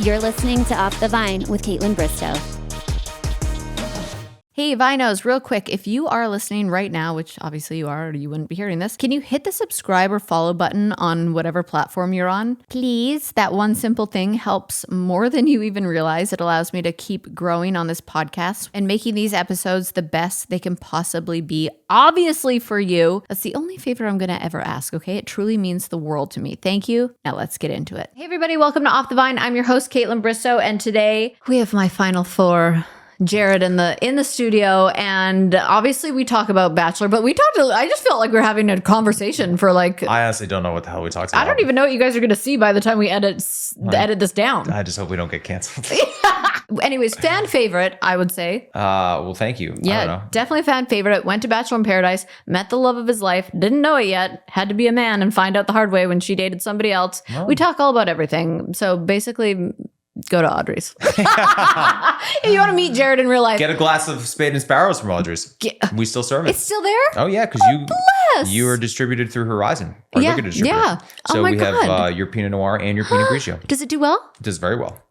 You're listening to Off the Vine with Kaitlyn Bristowe. Hey, Vinos, real quick, if you are listening right now, which obviously you are or you wouldn't be hearing this, can you hit the subscribe or follow button on whatever platform you're on? Please. That one simple thing helps more than you even realize. It allows me to keep growing on this podcast and making these episodes the best they can possibly be, obviously for you. That's the only favor I'm going to ever ask, okay? It truly means the world to me. Thank you. Now let's get into it. Hey, everybody, welcome to Off the Vine. I'm your host, Kaitlyn Bristowe, and today we have my final four. Jared in the studio, and obviously we talk about Bachelor, but I just felt like we were having a conversation for like. I honestly don't know what the hell we talked about. I don't even know what you guys are going to see by the time we edit this down. I just hope we don't get canceled. Anyways, fan favorite, I would say. Well, thank you. Yeah, I don't know. definitely fan favorite. Went to Bachelor in Paradise, met the love of his life, didn't know it yet, had to be a man and find out the hard way when she dated somebody else. Oh. We talk all about everything. So basically, go to Audrey's. If you want to meet Jared in real life. Get a glass of Spade and Sparrows from Audrey's. We still serve it. It's still there? Oh, yeah, because you are distributed through Horizon. Our liquor distributor. Yeah. So oh my we God. have your Pinot Noir and your Pinot Grigio. Does it do well? It does very well.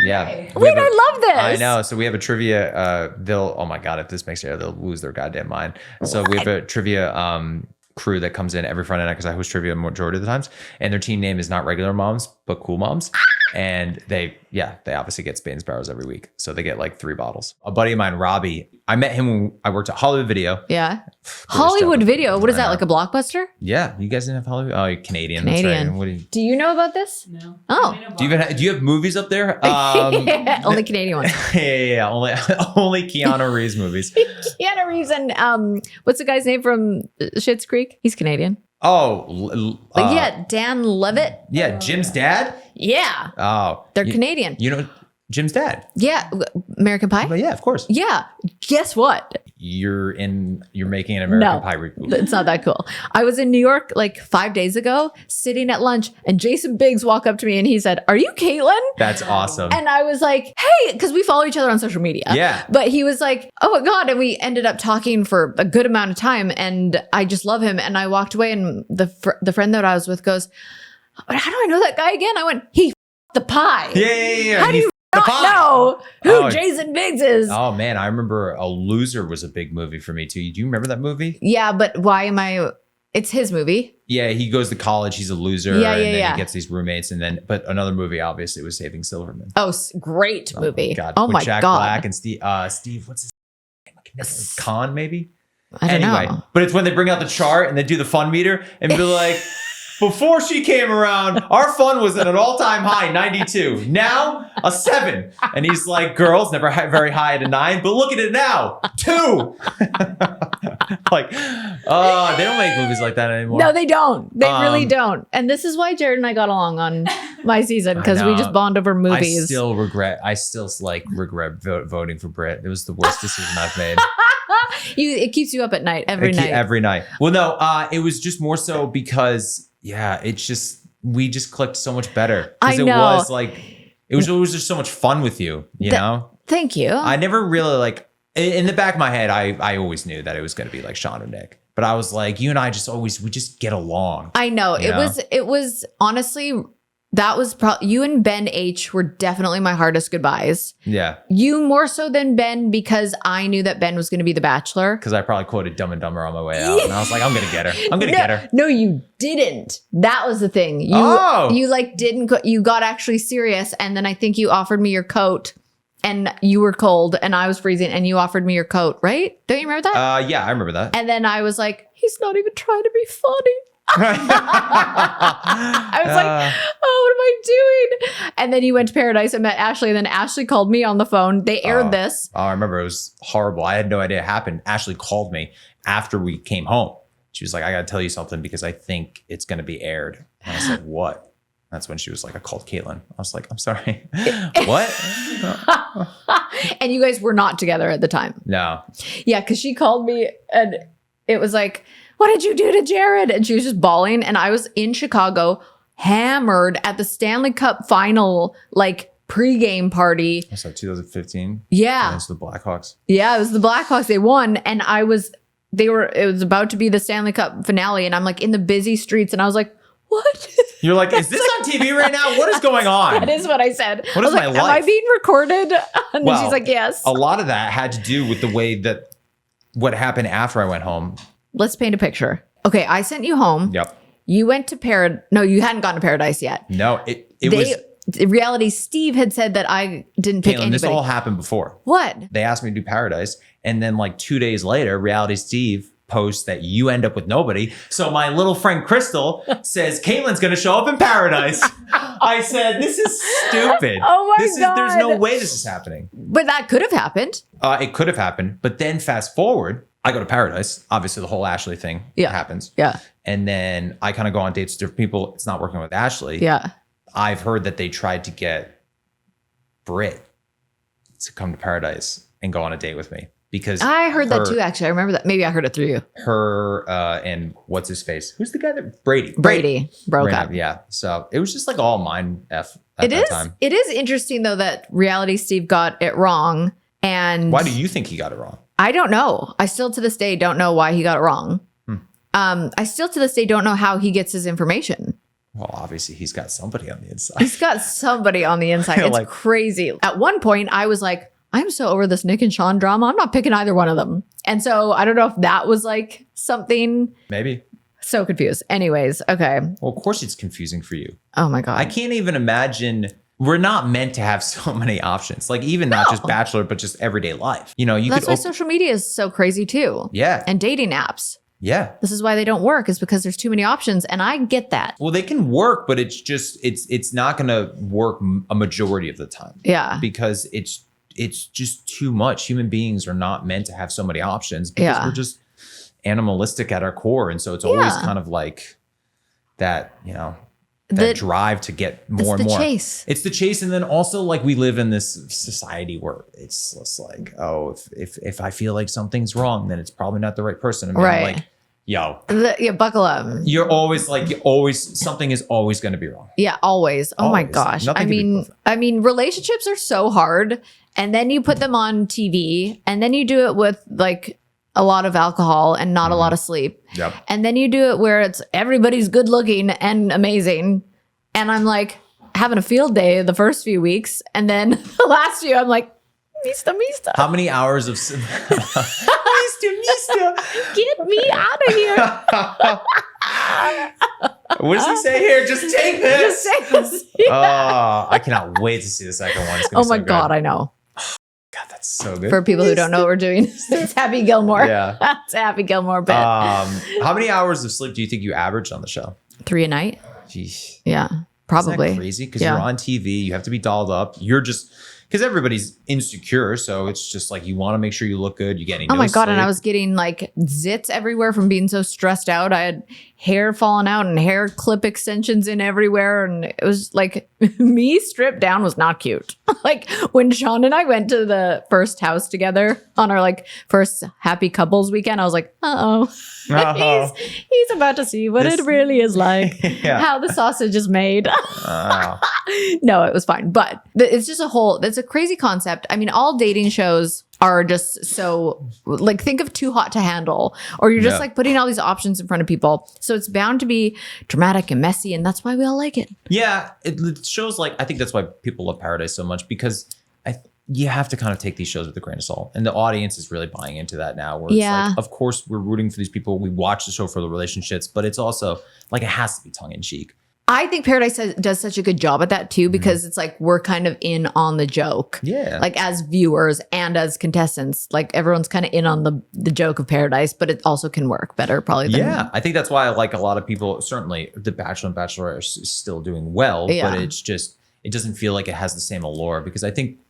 Yeah. Wait, I love this. I know. So we have a trivia. Oh my God, if this makes it, they'll lose their goddamn mind. So we have a trivia crew that comes in every Friday night because I host trivia majority of the times. And their team name is not regular moms, but cool moms. And they obviously get Spade and Sparrows every week. So they get like 3 bottles. A buddy of mine, Robbie, I met him when I worked at Hollywood Video. Yeah. Hollywood Video. What is that, like a Blockbuster? Yeah. You guys didn't have Hollywood? Oh, you're Canadian. Canadian. That's right. Do you know about this? No. Oh. Do you have movies up there? Only Canadian ones. Yeah. Only Keanu Reeves movies. Keanu Reeves and what's the guy's name from Schitt's Creek? He's Canadian. Oh. Dan Levitt. Yeah. Jim's dad? Yeah. Oh. They're Canadian. You know Jim's dad? Yeah. American Pie? But yeah, of course. Yeah. Guess what? You're making an American Pie reboot. It's not that cool. I was in New York like 5 days ago, sitting at lunch, and Jason Biggs walked up to me and he said, "Are you Kaitlyn?" That's awesome. And I was like, "Hey," because we follow each other on social media. Yeah. But he was like, "Oh my God." And we ended up talking for a good amount of time, and I just love him. And I walked away, and the friend that I was with goes, "How do I know that guy again?" I went, "He the pie." Yeah. How do you not know who Jason Biggs is? Oh man, I remember A Loser was a big movie for me too. Do you remember that movie? Yeah, but why am I? It's his movie. Yeah, he goes to college. He's a loser. Yeah, and then he gets these roommates. But another movie obviously was Saving Silverman. Oh, great movie. God. Oh With my Jack God. Black and Steve, what's his name? Khan, maybe? I don't know. But it's when they bring out the chart and they do the fun meter and be like, before she came around, our fun was at an all-time high, 92. Now, a 7. And he's like, girls, never very high at a 9, but look at it now, 2. Like, they don't make movies like that anymore. No, they don't. They really don't. And this is why Jared and I got along on my season, because we just bond over movies. I still regret voting for Britt. It was the worst decision I've made. It keeps you up at night every night. Every night. Well, no, it was just more so because, we just clicked so much better. I know. It was just so much fun with you, you know? Thank you. I never really in the back of my head, I always knew that it was going to be like Sean and Nick. But I was like, you and I we just get along. I know. It was honestly, that was you and Ben H were definitely my hardest goodbyes. Yeah. You more so than Ben, because I knew that Ben was going to be the Bachelor. Because I probably quoted Dumb and Dumber on my way out. And I was like, I'm going to get her. I'm going to get her. No, you didn't. That was the thing. You you got actually serious. And then I think you offered me your coat. And you were cold and I was freezing and you offered me your coat, right? Don't you remember that? Yeah, I remember that. And then I was like, he's not even trying to be funny. I was like, oh, what am I doing? And then you went to Paradise and met Ashley. And then Ashley called me on the phone. They aired this. Oh, I remember. It was horrible. I had no idea it happened. Ashley called me after we came home. She was like, I got to tell you something because I think it's going to be aired. And I said, what? That's when she was like, I called Kaitlyn. I was like, I'm sorry. What? And you guys were not together at the time. No. Yeah, because she called me and it was like, what did you do to Jared? And she was just bawling. And I was in Chicago, hammered at the Stanley Cup final, pregame party. Was that 2015? Yeah. Against the Blackhawks. Yeah, it was the Blackhawks. They won. And it was about to be the Stanley Cup finale. And I'm in the busy streets. And I was like, what? You're like, is this on TV right now? What is going on? That is what I said. What I is was my like, life? am I being recorded? And Well, she's like, yes. A lot of that had to do with the way that what happened after I went home. Let's paint a picture. Okay, I sent you home. Yep. You went to Paradise. No, you hadn't gone to Paradise yet. No, it was. Reality Steve had said that I didn't pick Kaitlyn, anybody. this all happened before. What? They asked me to do Paradise. And then like 2 days later, Reality Steve posts that you end up with nobody. So my little friend Crystal says, Kaitlyn's going to show up in Paradise. I said, this is stupid. Oh my God. There's no way this is happening. But that could have happened. It could have happened. But then fast forward, I go to Paradise. Obviously, the whole Ashley thing happens. Yeah. And then I kind of go on dates with different people. It's not working with Ashley. Yeah. I've heard that they tried to get Britt to come to Paradise and go on a date with me because I heard that too, actually. I remember that. Maybe I heard it through you. Her and what's his face? Who's the guy that Brady broke up. Yeah. So it was just like all mind F at that time. It is interesting though that Reality Steve got it wrong. And why do you think he got it wrong? I don't know. I still to this day don't know why he got it wrong. I still to this day don't know how he gets his information. Well, obviously he's got somebody on the inside. He's got somebody on the inside. It's like, crazy. At one point I was like, I'm so over this Nick and Sean drama. I'm not picking either one of them. And so I don't know if that was like something. Maybe. So confused. Anyways, okay. Well, of course it's confusing for you. Oh my God. I can't even imagine. We're not meant to have so many options. Like even not just Bachelor, but just everyday life. You know, That's why social media is so crazy too. Yeah. And dating apps. Yeah. This is why they don't work, is because there's too many options. And I get that. Well, they can work, but it's just, it's not going to work a majority of the time. Yeah. Because it's just too much. Human beings are not meant to have so many options because we're just animalistic at our core. And so it's always kind of like that, you know, that drive to get more and more. Chase. It's the chase. And then also like we live in this society where it's just like, oh, if I feel like something's wrong, then it's probably not the right person. I mean, right. Like, yo, buckle up. You're always something is always going to be wrong. Yeah, always. Oh my gosh. I mean, relationships are so hard. And then you put them on TV and then you do it with like a lot of alcohol and not a lot of sleep. Yep. And then you do it where it's everybody's good looking and amazing. And I'm like having a field day the first few weeks. And then the last few, I'm like, Mista. How many hours of Mista. Get me out of here. What does he say here? Just take this. Just take this. Oh, I cannot wait to see the second one. Oh my God, I know. God, that's so good. For people who don't know what we're doing, it's Happy Gilmore. Yeah. It's a Happy Gilmore bit. How many hours of sleep do you think you averaged on the show? 3 a night. Jeez. Yeah, probably. Isn't that crazy? Because you're on TV, you have to be dolled up. You're just, because everybody's insecure. So it's just like, you want to make sure you look good. You're getting Oh my God. sleep. And I was getting like zits everywhere from being so stressed out. I had hair falling out and hair clip extensions in everywhere. And it was like me stripped down was not cute. Like when Sean and I went to the first house together on our like first happy couples weekend, I was like, he's about to see what it really is like, how the sausage is made. No, it was fine. But it's just it's a crazy concept. I mean, all dating shows are just so like, think of Too Hot to Handle, or you're just like putting all these options in front of people. So it's bound to be dramatic and messy. And that's why we all like it. Yeah. It shows like, I think that's why people love Paradise so much, because you have to kind of take these shows with a grain of salt. And the audience is really buying into that now. Where it's like, of course, we're rooting for these people. We watch the show for the relationships, but it's also like, it has to be tongue in cheek. I think Paradise does such a good job at that too, because it's like we're kind of in on the joke. Yeah. Like as viewers and as contestants, like everyone's kind of in on the joke of Paradise, but it also can work better probably than I think that's why like a lot of people, certainly the Bachelor and Bachelorette are still doing well, but it's just, it doesn't feel like it has the same allure, because I think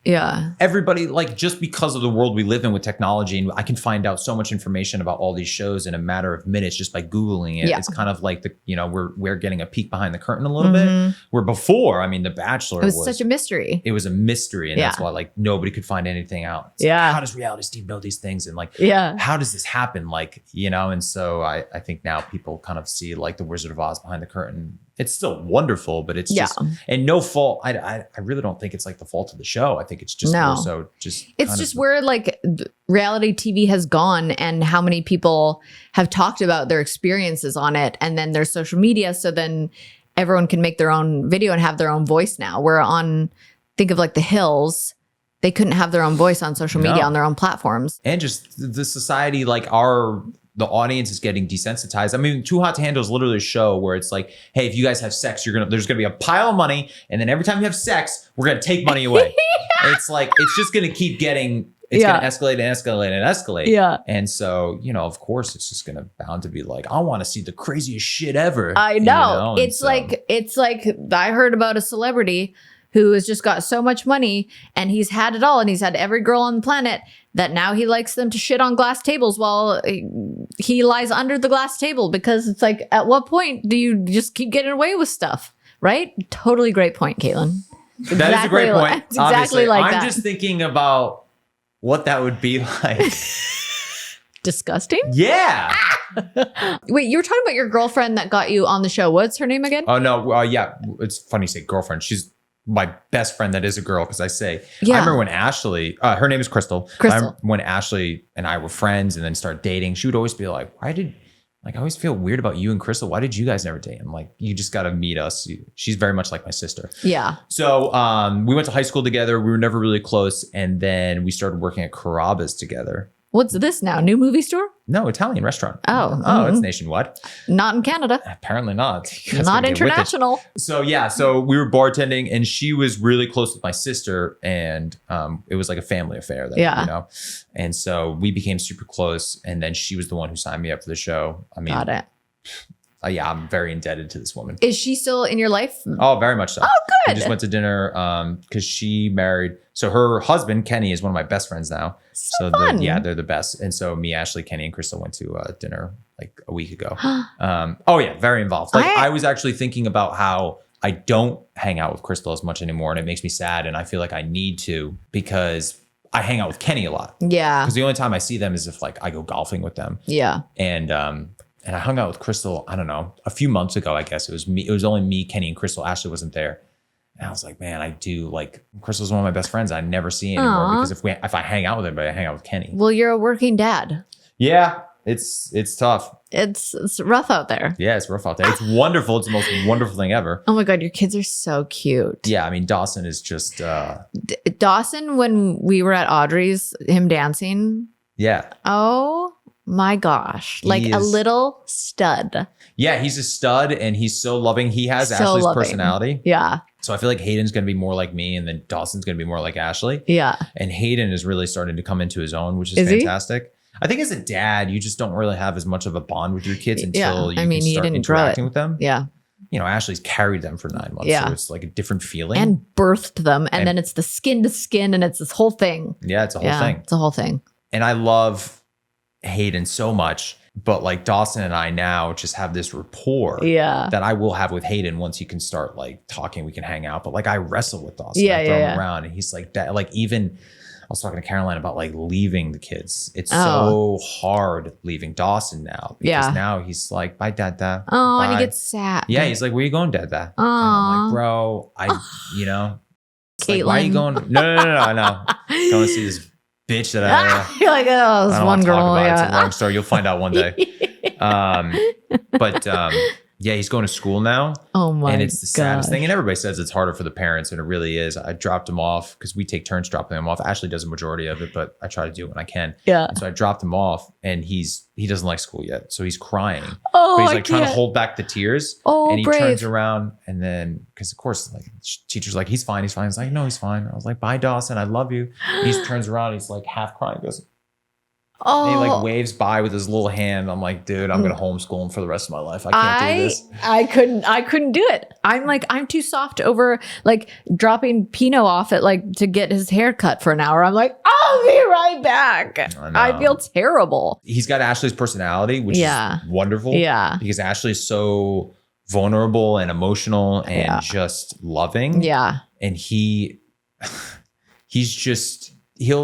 everybody, like, just because of the world we live in with technology, and I can find out so much information about all these shows in a matter of minutes just by Googling it. It's kind of like we're getting a peek behind the curtain a little bit. Where before, I mean, The Bachelor was such a mystery. It was a mystery, and that's why like nobody could find anything out. It's like, how does Reality Steve know these things? And like, how does this happen? Like, and so I think now people kind of see like the Wizard of Oz behind the curtain. It's still wonderful, but it's just, and no fault. I really don't think it's like the fault of the show. I think it's just more so just. It's just where like reality TV has gone and how many people have talked about their experiences on it. And then there's social media. So then everyone can make their own video and have their own voice now. Where on, think of like The Hills, they couldn't have their own voice on social media on their own platforms. And just the society, like the audience is getting desensitized. I mean, Too Hot to Handle is literally a show where it's like, hey, if you guys have sex, there's gonna be a pile of money, and then every time you have sex, we're gonna take money away. It's like, it's just gonna keep getting, it's gonna escalate and escalate and escalate. Yeah. And so, of course, it's just gonna bound to be like, I want to see the craziest shit ever. I know. It's like I heard about a celebrity who has just got so much money and he's had it all and he's had every girl on the planet that now he likes them to shit on glass tables while he lies under the glass table, because it's like, at what point do you just keep getting away with stuff? Right? Totally great point, Kaitlyn. That is a great point. It's exactly like I'm that. just thinking about what that would be like. Disgusting? Yeah. Wait, you were talking about your girlfriend that got you on the show. What's her name again? Oh, no. Yeah. It's funny you say girlfriend. She's my best friend that is a girl, because I remember when Ashley, her name is Crystal. When Ashley and I were friends and then started dating, she would always be like, I always feel weird about you and Crystal. Why did you guys never date? I'm like, you just got to meet us. She's very much like my sister. Yeah. So we went to high school together. We were never really close. And then we started working at Carrabba's together. What's this now? New movie store? No, Italian restaurant. Oh, it's nationwide. Not in Canada. Apparently not. Not international. So we were bartending, and she was really close with my sister, and it was like a family affair. And so we became super close, and then she was the one who signed me up for the show. I mean, got it. I'm very indebted to this woman. Is she still in your life? Oh, very much so. Oh, good. We just went to dinner because she married. So her husband, Kenny, is one of my best friends now. So fun. They're the best. And so me, Ashley, Kenny, and Crystal went to dinner like a week ago. Very involved. I was actually thinking about how I don't hang out with Crystal as much anymore, and it makes me sad. And I feel like I need to, because I hang out with Kenny a lot. Yeah. Because the only time I see them is if like I go golfing with them. Yeah. And I hung out with Crystal, I don't know, a few months ago, I guess. It was me. It was only me, Kenny, and Crystal. Ashley wasn't there. And I was like, man, I do like, Crystal's one of my best friends. I never see anymore. Because if I hang out with anybody, I hang out with Kenny. Well, you're a working dad. Yeah, it's tough. It's rough out there. Yeah, it's rough out there. It's wonderful. It's the most wonderful thing ever. Oh my God, your kids are so cute. Yeah, I mean, Dawson is just... Dawson, when we were at Audrey's, him dancing. Yeah. Oh my gosh. Like a little stud. Yeah, he's a stud and he's so loving. He has Ashley's personality. Yeah. So I feel like Hayden's going to be more like me, and then Dawson's going to be more like Ashley. Yeah. And Hayden is really starting to come into his own, which is fantastic. I think as a dad, you just don't really have as much of a bond with your kids until you can start interacting with them. Yeah. You know, Ashley's carried them for 9 months. Yeah. So it's like a different feeling. And birthed them. And then it's the skin to skin, and it's this whole thing. Yeah, it's a whole thing. It's a whole thing. And I love Hayden so much. But like Dawson and I now just have this rapport that I will have with Hayden once he can start like talking, we can hang out. But like I wrestle with Dawson. I throw him around, and he's like that. Like even I was talking to Caroline about like leaving the kids. It's so hard leaving Dawson now. Because now he's like, bye, Dada. Oh, and he gets sad. Yeah, he's like, where you going, Dada? And I'm like, bro, Kaitlyn. Like, why are you going? No. Going to see this bitch that you're like, oh, this one girl. It's a long story. You'll find out one day. Yeah, he's going to school now. Oh my God. And it's the saddest thing. And everybody says it's harder for the parents, and it really is. I dropped him off because we take turns dropping him off. Ashley does a majority of it, but I try to do it when I can. Yeah. And so I dropped him off, and he doesn't like school yet. So he's crying. Oh, but he's like trying to hold back the tears. Oh, and he turns around, and then, because of course, like teacher's like, he's fine. He's like, no, he's fine. I was like, bye, Dawson. I love you. And he turns around. He's like half crying. Goes, and he like waves by with his little hand. I'm like, dude, I'm gonna homeschool him for the rest of my life. I can't do this. I couldn't do it. I'm too soft over like dropping Pino off at like to get his hair cut for an hour. I'm like, I'll be right back. I feel terrible. He's got Ashley's personality, which is wonderful. Yeah. Because Ashley's so vulnerable and emotional and just loving. Yeah. And he'll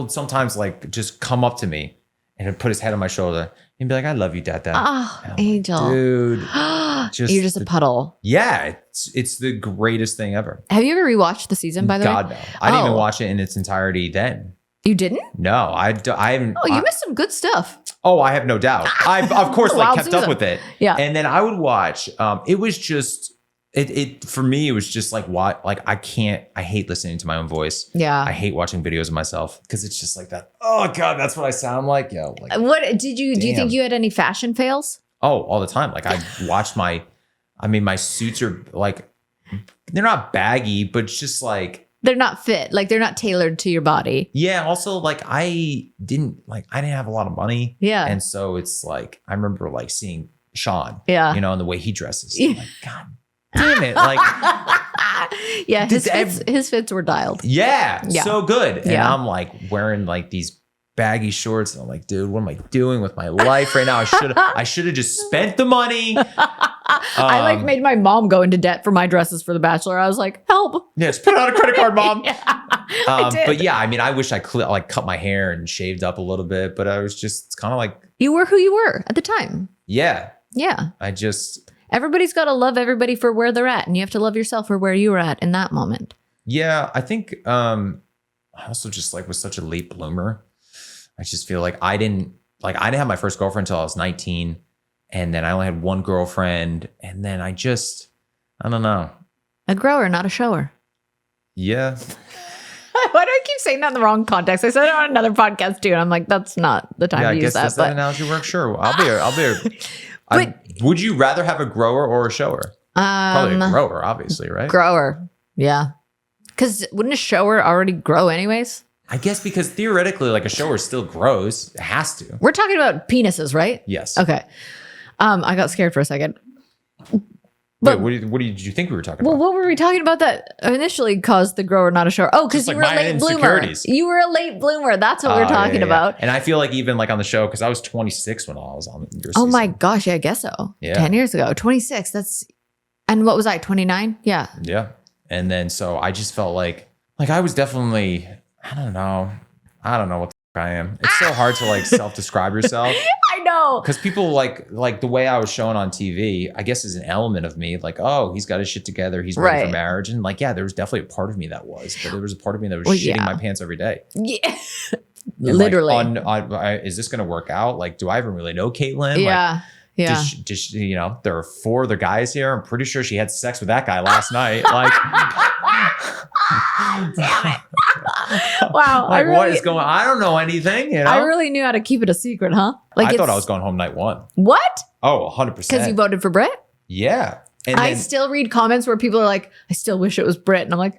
sometimes like just come up to me and he'd put his head on my shoulder and be like, I love you, Dad. Oh, Angel. Like, dude. You're just a puddle. Yeah. It's the greatest thing ever. Have you ever rewatched the season, by the way? God, no. I didn't even watch it in its entirety then. You didn't? No, I haven't. Oh, you missed some good stuff. Oh, I have no doubt. I've, of course, like kept up with it. Yeah. And then I would watch, it was just, It for me, it was just like what, like I hate listening to my own voice. Yeah. I hate watching videos of myself because it's just like that. Oh God, that's what I sound like. Yo, like What did you do? You think you had any fashion fails? oh, all the time. Like I watched my suits are like, they're not baggy, but it's just like, They're not fit. Like they're not tailored to your body. yeah. Also, like I didn't have a lot of money. Yeah. And so it's like, I remember like seeing Sean, Yeah. you know, and the way he dresses. I'm like, God damn it. Like, Yeah, his fits were dialed. yeah, Yeah. so good. And Yeah. I'm like wearing like these baggy shorts. And I'm like, dude, what am I doing with my life right now? I should have just spent the money. I like made my mom go into debt for my dresses for The Bachelor. I was like, help. Yeah, just put it on a credit card, mom. Yeah, I did. But yeah, I mean, I wish I cut my hair and shaved up a little bit, but I was just, it's kind of like, You were who you were at the time. yeah, Yeah. Everybody's got to love everybody for where they're at, and you have to love yourself for where you were at in that moment. yeah, I think I also just like was such a late bloomer. I just feel like I didn't have my first girlfriend until I was 19. And then I only had one girlfriend. And then I don't know. A grower, not a shower. Yeah. Why do I keep saying that in the wrong context? I said it on another podcast too, and I'm like, that's not the time Yeah, to I use guess that. does that analogy work? Sure. I'll be would you rather have a grower or a shower? Probably a grower, obviously, right? Grower. Yeah. Because wouldn't a shower already grow anyways? I guess because theoretically, like a shower still grows. It has to. We're talking about penises, right? Yes. Okay. I got scared for a second. Wait, what did you think we were talking Well, about? what were we talking about that initially caused the grower not a shower? Oh, because Just you like were a my late bloomer. insecurities. You were a late bloomer. That's what we're Oh, talking yeah. about. And I feel like even like on the show, because I was 26 when I was on your Oh season. my gosh, yeah, I guess so. Yeah. 10 years ago. 26. And what was I, 29? Yeah. Yeah. And then so I just felt like I was definitely, I don't know what the f- I am. It's so hard to like self-describe yourself. I know. Because people like the way I was shown on TV, I guess is an element of me. Like, oh, he's got his shit together. He's ready Right. for marriage. And like, yeah, there was definitely a part of me that was. But there was a part of me that was Well, shitting yeah. my pants every day. Yeah. And, Literally. is this going to work out? Like, do I even really know Kaitlyn? Yeah. Yeah. Does she, you know, there are 4 other guys here. I'm pretty sure she had sex with that guy last night. Like, Damn it. Wow. like what is going on? I don't know anything, you know? I really knew how to keep it a secret, huh? Like I thought I it's- was going home night 1. What? Oh, 100%. Because you voted for Britt? Yeah. And I then, still read comments where people are like, I still wish it was Britt. And I'm like,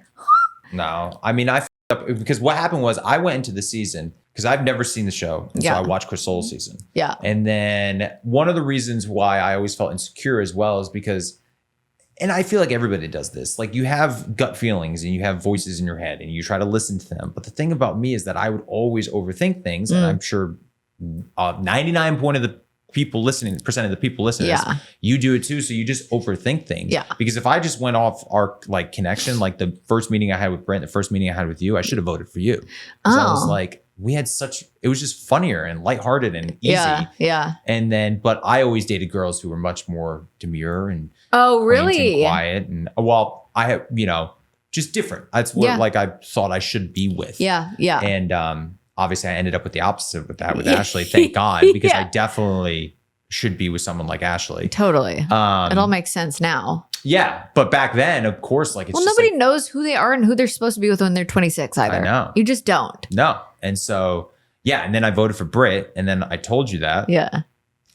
no, I mean, I f- up because what happened was I went into the season because I've never seen the show. And Yeah. So I watched Chris Soule's season. yeah. And then one of the reasons why I always felt insecure as well is because, and I feel like everybody does this, like you have gut feelings and you have voices in your head and you try to listen to them. But the thing about me is that I would always overthink things. And I'm sure 99% of the people listening, Yeah. you do it too. So you just overthink things. Yeah. Because if I just went off our like connection, like the first meeting I had with Brent, the first meeting I had with you, I should have voted for you. 'Cause I was Oh. like, it was just funnier and lighthearted and easy. Yeah. Yeah. And then, but I always dated girls who were much more demure and Oh, quaint really? and quiet. And well, I have, just different. That's what Yeah. like I thought I should be with. Yeah. Yeah. And obviously I ended up with the opposite with that with Ashley. Thank God, because Yeah. I definitely should be with someone like Ashley. Totally. It all Um, makes sense now. yeah, but back then, of course, like it's Well, just nobody like, knows who they are and who they're supposed to be with when they're 26 either. I know. You just don't. no. And so yeah, and then I voted for Britt, and then I told you that. Yeah.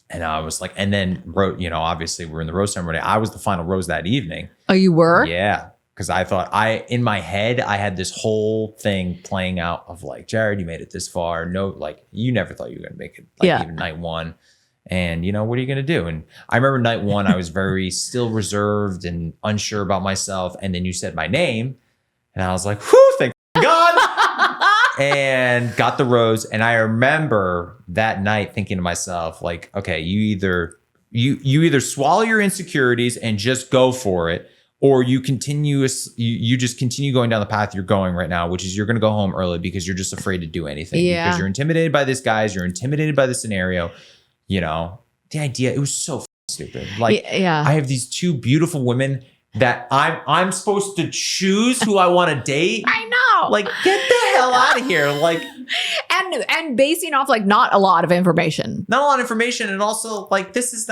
And I was like, and then obviously we're in the rose ceremony. I was the final rose that evening. Oh, you were? Yeah. Because I thought in my head, I had this whole thing playing out of like, Jared, you made it this far. No, like you never thought you were going to make it like Yeah. even night 1. And what are you going to do? And I remember night 1, I was very still reserved and unsure about myself. And then you said my name and I was like, whew, thank God. And got the rose. And I remember that night thinking to myself, like, okay, you either swallow your insecurities and just go for it, or you just continue going down the path you're going right now, which is you're going to go home early because you're just afraid to do anything. Yeah. Because you're intimidated by this guys, you're intimidated by the scenario. The idea, it was so f- stupid. Like, yeah. I have these 2 beautiful women that I'm supposed to choose who I want to date. I know. Like, get the hell out of here. Like, and basing off like not a lot of information. not a lot of information. And also like, this is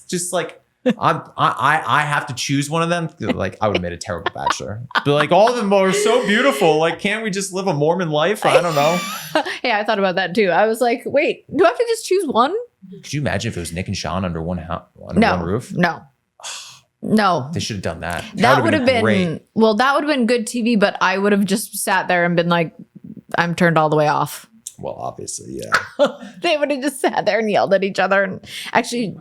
just like, I have to choose one of them. Like, I would have made a terrible bachelor. Be like, all of them are so beautiful. Like, can't we just live a Mormon life? I don't know. Hey, I thought about that too. I was like, wait, do I have to just choose one? Could you imagine if it was Nick and Sean under one one roof? No. They should have done that. That would have been great. Well, that would have been good TV, but I would have just sat there and been like, I'm turned all the way off. Well, obviously, yeah. They would have just sat there and yelled at each other. And actually,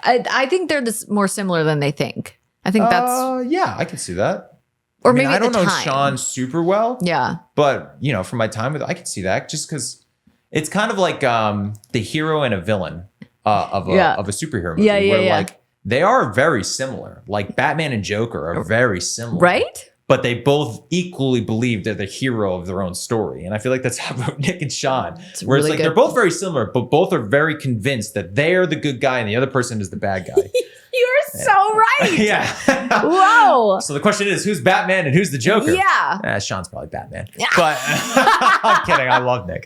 I think they're more similar than they think. I think that's yeah, I can see that. Or maybe maybe I don't know time. Sean super well. Yeah. But, you know, from my time with, I can see that just because it's kind of like the hero and a villain of a superhero movie. Where like they are very similar. Like Batman and Joker are very similar. Right? But they both equally believe they're the hero of their own story. And I feel like that's how Nick and Sean. Where it's like they're both very similar, but both are very convinced that they're the good guy and the other person is the bad guy. You're so right. Yeah. Whoa. So the question is, who's Batman and who's the Joker? Yeah. Sean's probably Batman. Yeah. But I'm kidding. I love Nick.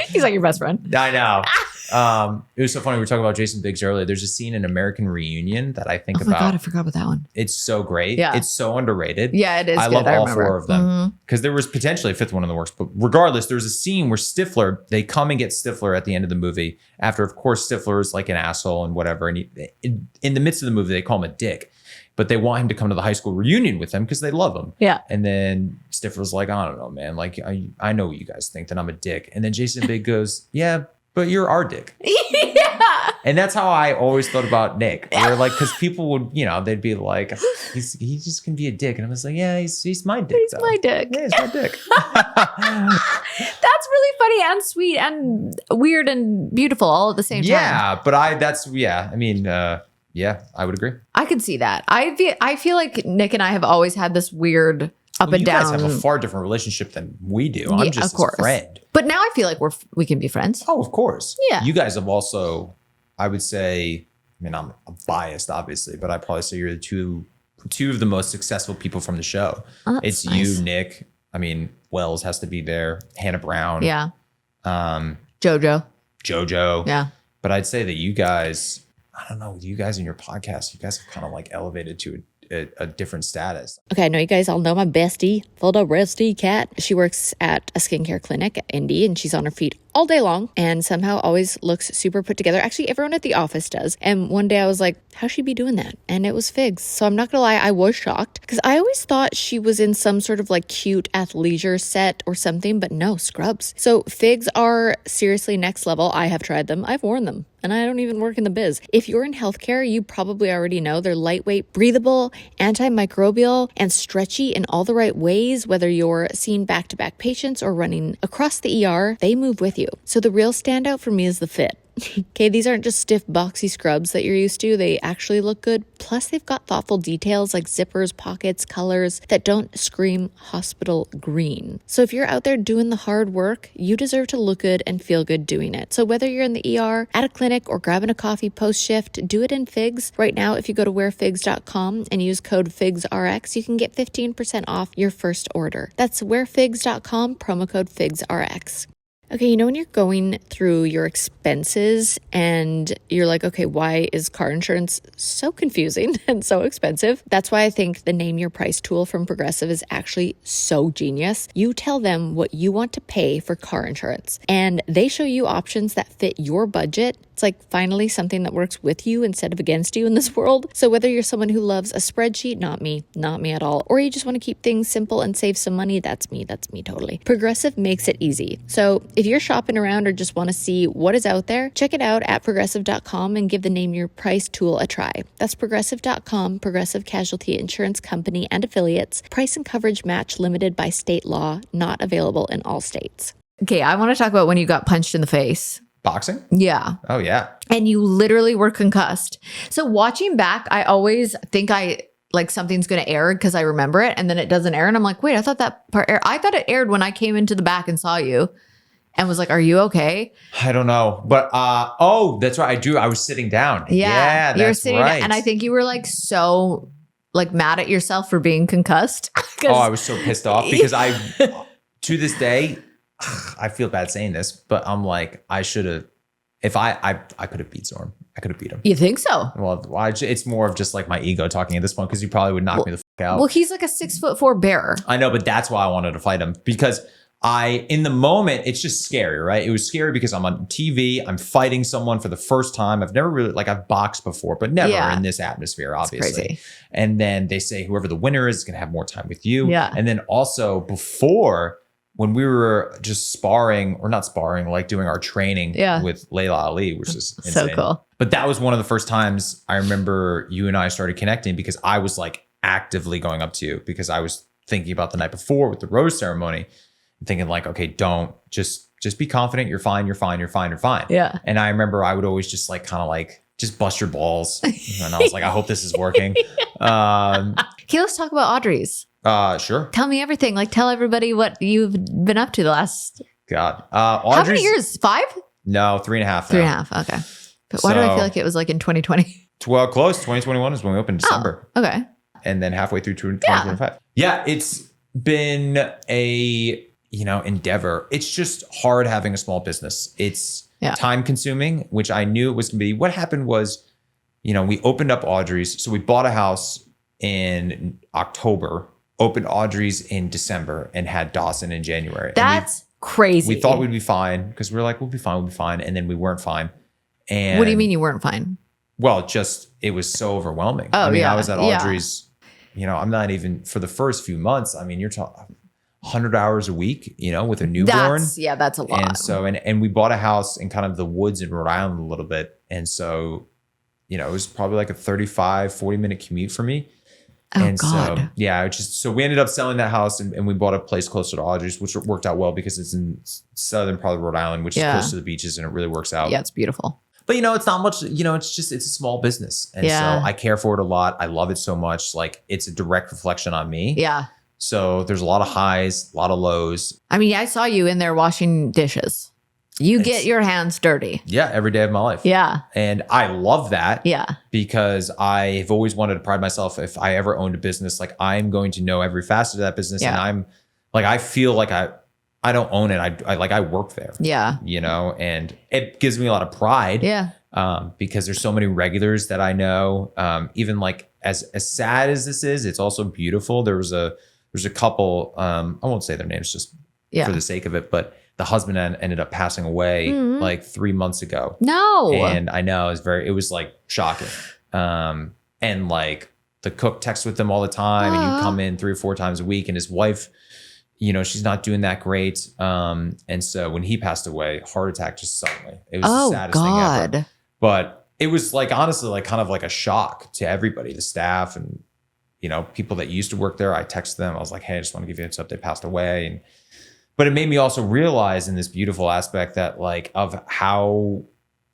He's like your best friend. I know. It was so funny. We were talking about Jason Biggs earlier. There's a scene in American Reunion that I think about. Oh my God, I forgot about that one. It's so great. Yeah. It's so underrated. Yeah, it is. I love all four of them because there was potentially a fifth one in the works. But regardless, there's a scene where Stifler, they come and get Stifler at the end of the movie after, of course, Stifler is like an asshole and whatever. And in the midst of the movie, they call him a dick. But they want him to come to the high school reunion with them because they love him. Yeah. And then Stifler's like, I don't know, man. Like, I know what you guys think that I'm a dick. And then Jason Biggs goes, yeah, but you're our dick. Yeah. And that's how I always thought about Nick. Where like, because people would, you know, they'd be like, he just can be a dick. And I was like, yeah, he's my dick. He's my dick. Yeah, he's my dick. That's really funny and sweet and weird and beautiful all at the same time. Yeah, but I mean, yeah, I would agree. I could see that. I feel like Nick and I have always had this weird up and down. You guys have a far different relationship than we do. I'm just a friend. But now I feel like we can be friends. Oh, of course. Yeah. You guys have also, I would say, I mean, I'm biased, obviously, but I'd probably say you're the two of the most successful people from the show. Oh, it's nice. you, Nick. I mean, Wells has to be there. Hannah Brown. Yeah. JoJo. Yeah. But I'd say that you guys, I don't know, you guys in your podcast, you guys have kind of like elevated to a different status. Okay, I know you guys all know my bestie, Fulda Rusty Cat. She works at a skincare clinic at Indy, and she's on her feet all day long and somehow always looks super put together. Actually, everyone at the office does. And one day I was like, how's she be doing that? And it was Figs. So I'm not gonna lie, I was shocked because I always thought she was in some sort of like cute athleisure set or something, but no, scrubs. So Figs are seriously next level. I have tried them. I've worn them. And I don't even work in the biz. If you're in healthcare, you probably already know they're lightweight, breathable, antimicrobial, and stretchy in all the right ways. Whether you're seeing back-to-back patients or running across the ER, they move with you. So the real standout for me is the fit. Okay, these aren't just stiff, boxy scrubs that you're used to. They actually look good. Plus, they've got thoughtful details like zippers, pockets, colors that don't scream hospital green. So if you're out there doing the hard work, you deserve to look good and feel good doing it. So whether you're in the ER, at a clinic, or grabbing a coffee post-shift, do it in Figs. Right now, if you go to wearfigs.com and use code FIGSRX, you can get 15% off your first order. That's wearfigs.com, promo code FIGSRX. Okay, you know when you're going through your expenses and you're like, okay, why is car insurance so confusing and so expensive? That's why I think the Name Your Price tool from Progressive is actually so genius. You tell them what you want to pay for car insurance, and they show you options that fit your budget. It's like finally something that works with you instead of against you in this world. So whether you're someone who loves a spreadsheet, not me at all, or you just want to keep things simple and save some money, that's me totally. Progressive makes it easy. So if you're shopping around or just want to see what is out there, check it out at progressive.com and give the Name Your Price tool a try. That's progressive.com, Progressive Casualty Insurance Company and affiliates. Price and coverage match limited by state law, not available in all states. Okay, I want to talk about when you got punched in the face. Boxing? Yeah. Oh, yeah. And you literally were concussed. So watching back, I always think something's going to air because I remember it, and then it doesn't air. And I'm like, wait, I thought that part aired. I thought it aired when I came into the back and saw you and was like, are you okay? I don't know. But, that's right. I was sitting down. Yeah, that's you were sitting right. And I think you were like so like mad at yourself for being concussed. I was so pissed off because to this day, I feel bad saying this, but I'm like, I should have, if I could have beat Zorn. I could have beat him. You think so? Well, it's more of just like my ego talking at this point because he probably would knock me the fuck out. Well, he's like a 6'4" bear. I know, but that's why I wanted to fight him because in the moment, it's just scary, right? It was scary because I'm on TV. I'm fighting someone for the first time. I've never really, I've boxed before, but never in this atmosphere, obviously. Crazy. And then they say whoever the winner is going to have more time with you. Yeah. And then also before, when we were just sparring, or not sparring, like doing our training with Layla Ali, which is insane. So cool. But that was one of the first times I remember you and I started connecting because I was like actively going up to you because I was thinking about the night before with the rose ceremony, thinking like, okay, don't just be confident. You're fine. You're fine. You're fine. You're fine. Yeah. And I remember I would always just like kind of like just bust your balls, and I was like, I hope this is working. Okay, let's talk about Audrey's. Sure. Tell me everything. Like, tell everybody what you've been up to the last. God. How many years? 5? No, 3.5. 3.5. Okay. But why do I feel like it was like in 2020? Well, close. 2021 is when we opened December. Oh, okay. And then halfway through 2025. Yeah, it's been a endeavor. It's just hard having a small business. It's time consuming, which I knew it was going to be. What happened was, we opened up Audrey's. So we bought a house in October, opened Audrey's in December, and had Dawson in January. That's crazy. We thought we'd be fine because we were like, we'll be fine. And then we weren't fine. And what do you mean you weren't fine? Well, it was so overwhelming. Oh, I was at Audrey's, I'm not even for the first few months. I mean, you're talking 100 hours a week, with a newborn. That's a lot. And so, and we bought a house in kind of the woods in Rhode Island a little bit. And so, it was probably like a 40 minute commute for me. Oh, and God. so we ended up selling that house and we bought a place closer to Audrey's, which worked out well because it's in southern part of Rhode Island, which is close to the beaches, and it really works out. Yeah, it's beautiful. But it's not much, it's a small business. And so I care for it a lot. I love it so much. Like it's a direct reflection on me. Yeah. So there's a lot of highs, a lot of lows. I mean, I saw you in there washing dishes. You get your hands dirty. Yeah, every day of my life. Yeah. And I love that. Yeah. Because I've always wanted to pride myself if I ever owned a business, like I'm going to know every facet of that business. Yeah. And I'm like, I feel like I don't own it. I work there. Yeah. And it gives me a lot of pride. Yeah. Because there's so many regulars that I know. Even like as sad as this is, it's also beautiful. There's a couple, I won't say their names just for the sake of it, but the husband ended up passing away like 3 months ago. No. And I know it was like shocking. And like the cook texts with them all the time and you come in 3 or 4 times a week, and his wife, she's not doing that great. And so when he passed away, heart attack just suddenly, it was the saddest thing ever. But it was like, honestly, like kind of like a shock to everybody, the staff and, people that used to work there. I texted them. I was like, hey, I just want to give you a heads up. They passed away. But it made me also realize in this beautiful aspect that like of how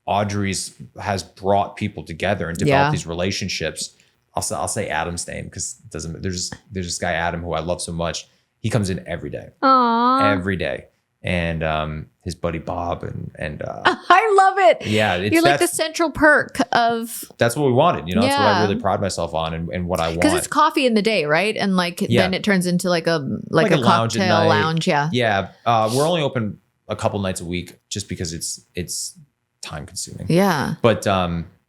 Audrey's has brought people together and developed these relationships. I'll say Adam's name because it doesn't. There's this guy Adam who I love so much. He comes in every day. Aww. Every day. And his buddy Bob and I love it. Yeah, you're like the central perk of. That's what we wanted. That's what I really pride myself on and what I want. Because it's coffee in the day, right? And then it turns into like a lounge cocktail lounge. Yeah. Yeah. We're only open a couple nights a week just because it's time consuming. Yeah. But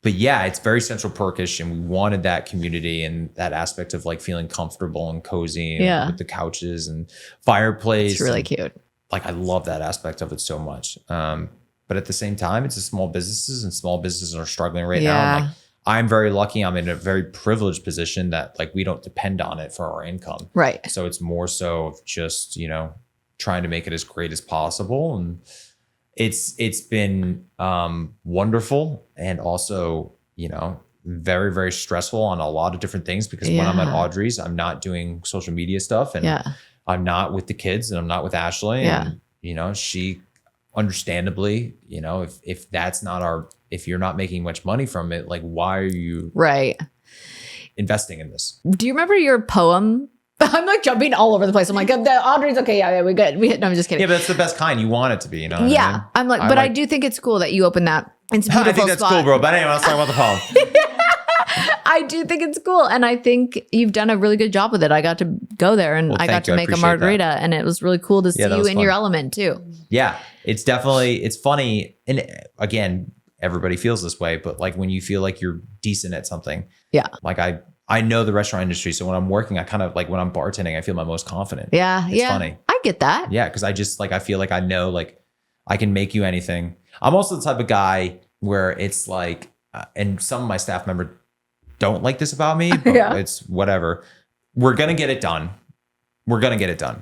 yeah, it's very central perkish, and we wanted that community and that aspect of like feeling comfortable and cozy and with the couches and fireplace. It's really cute. Like I love that aspect of it so much. But at the same time, it's a small businesses, and small businesses are struggling right now. And like, I'm very lucky. I'm in a very privileged position that like we don't depend on it for our income. Right. So it's more so of just, trying to make it as great as possible. And it's been wonderful, and also, very, very stressful on a lot of different things because when I'm at Audrey's, I'm not doing social media stuff, and I'm not with the kids, and I'm not with Ashley. And, she understandably, if that's not if you're not making much money from it, like, why are you investing in this? Do you remember your poem? I'm like jumping all over the place. I'm like, Audrey's okay. Yeah, we good. No, I'm just kidding. Yeah, but that's the best kind. You want it to be, what yeah. I mean? I'm like, but I do think it's cool that you open that. It's a beautiful I think that's spot. cool, bro. But anyway, let's talk about the poem. I do think it's cool. And I think you've done a really good job with it. I got to go there and I got to make a margarita, and it was really cool to see you in your element too. Yeah, it's funny. And again, everybody feels this way, but like when you feel like you're decent at something, Yeah. like I know the restaurant industry. So when I'm working, I kind of like when I'm bartending, I feel my most confident. Yeah. It's funny. I get that. Yeah. Cause I just like, I feel like I know, like I can make you anything. I'm also the type of guy where it's like, and some of my staff members don't like this about me, but it's whatever. We're going to get it done.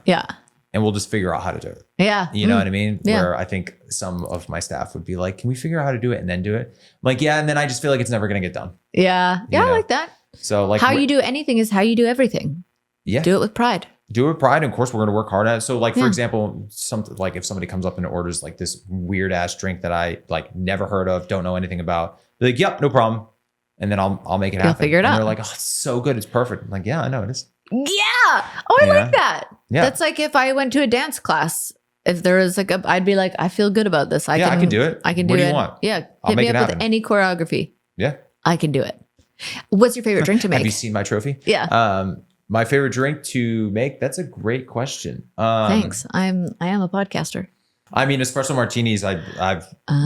Yeah. And we'll just figure out how to do it. Yeah. You know what I mean? Yeah. Where I think some of my staff would be like, can we figure out how to do it and then do it? I'm like, yeah. And then I just feel like it's never going to get done. Yeah. Yeah. I like that. So like how you do anything is how you do everything. Yeah. Do it with pride. Do it with pride. And of course, we're going to work hard at it. So like, for example, something like if somebody comes up and orders like this weird ass drink that I like never heard of, don't know anything about, they're like, yep, no problem. And then I'll make it happen. You'll figure it and out. They're like, oh, it's so good. It's perfect. I'm like, yeah, I know it is. Yeah. Oh, I like that. Yeah. That's like if I went to a dance class, if there was like I'd be like, I feel good about this. I can do it. I can do it. What do you want? Yeah. I'll Hit make me it up with happen. any choreography. Yeah. I can do it. What's your favorite drink to make? Have you seen my trophy? Yeah. My favorite drink to make? That's a great question. Thanks. I am a podcaster. I mean, espresso martinis. I've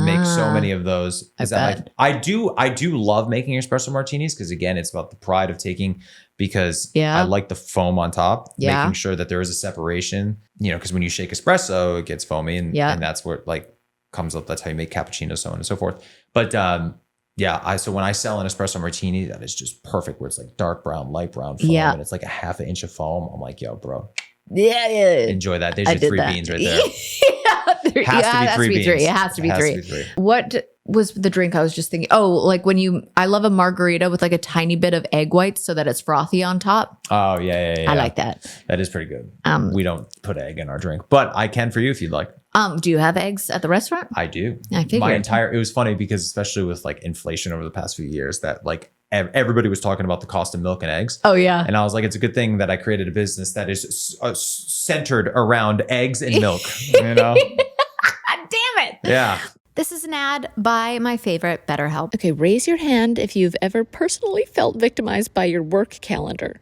make so many of those. I do love making espresso martinis because again, it's about the pride of taking. Because I like the foam on top, making sure that there is a separation. You know, because when you shake espresso, it gets foamy, and that's where it like comes up. That's how you make cappuccino, so on and so forth. But so when I sell an espresso martini, that is just perfect. Where it's like dark brown, light brown foam, and it's like a half an inch of foam. I'm like, yo, bro. Yeah. Enjoy that. There's your 3 beans right there. It has to be 3 beans. It has to be 3. What was the drink I was just thinking? Oh, like I love a margarita with like a tiny bit of egg whites so that it's frothy on top. Oh, yeah. I like that. That is pretty good. We don't put egg in our drink, but I can for you if you'd like. Do you have eggs at the restaurant? I do. I figured. It was funny because especially with like inflation over the past few years that like everybody was talking about the cost of milk and eggs. Oh, yeah. And I was like, it's a good thing that I created a business that is centered around eggs and milk, you know? Damn it. Yeah. This is an ad by my favorite, BetterHelp. Okay, raise your hand if you've ever personally felt victimized by your work calendar.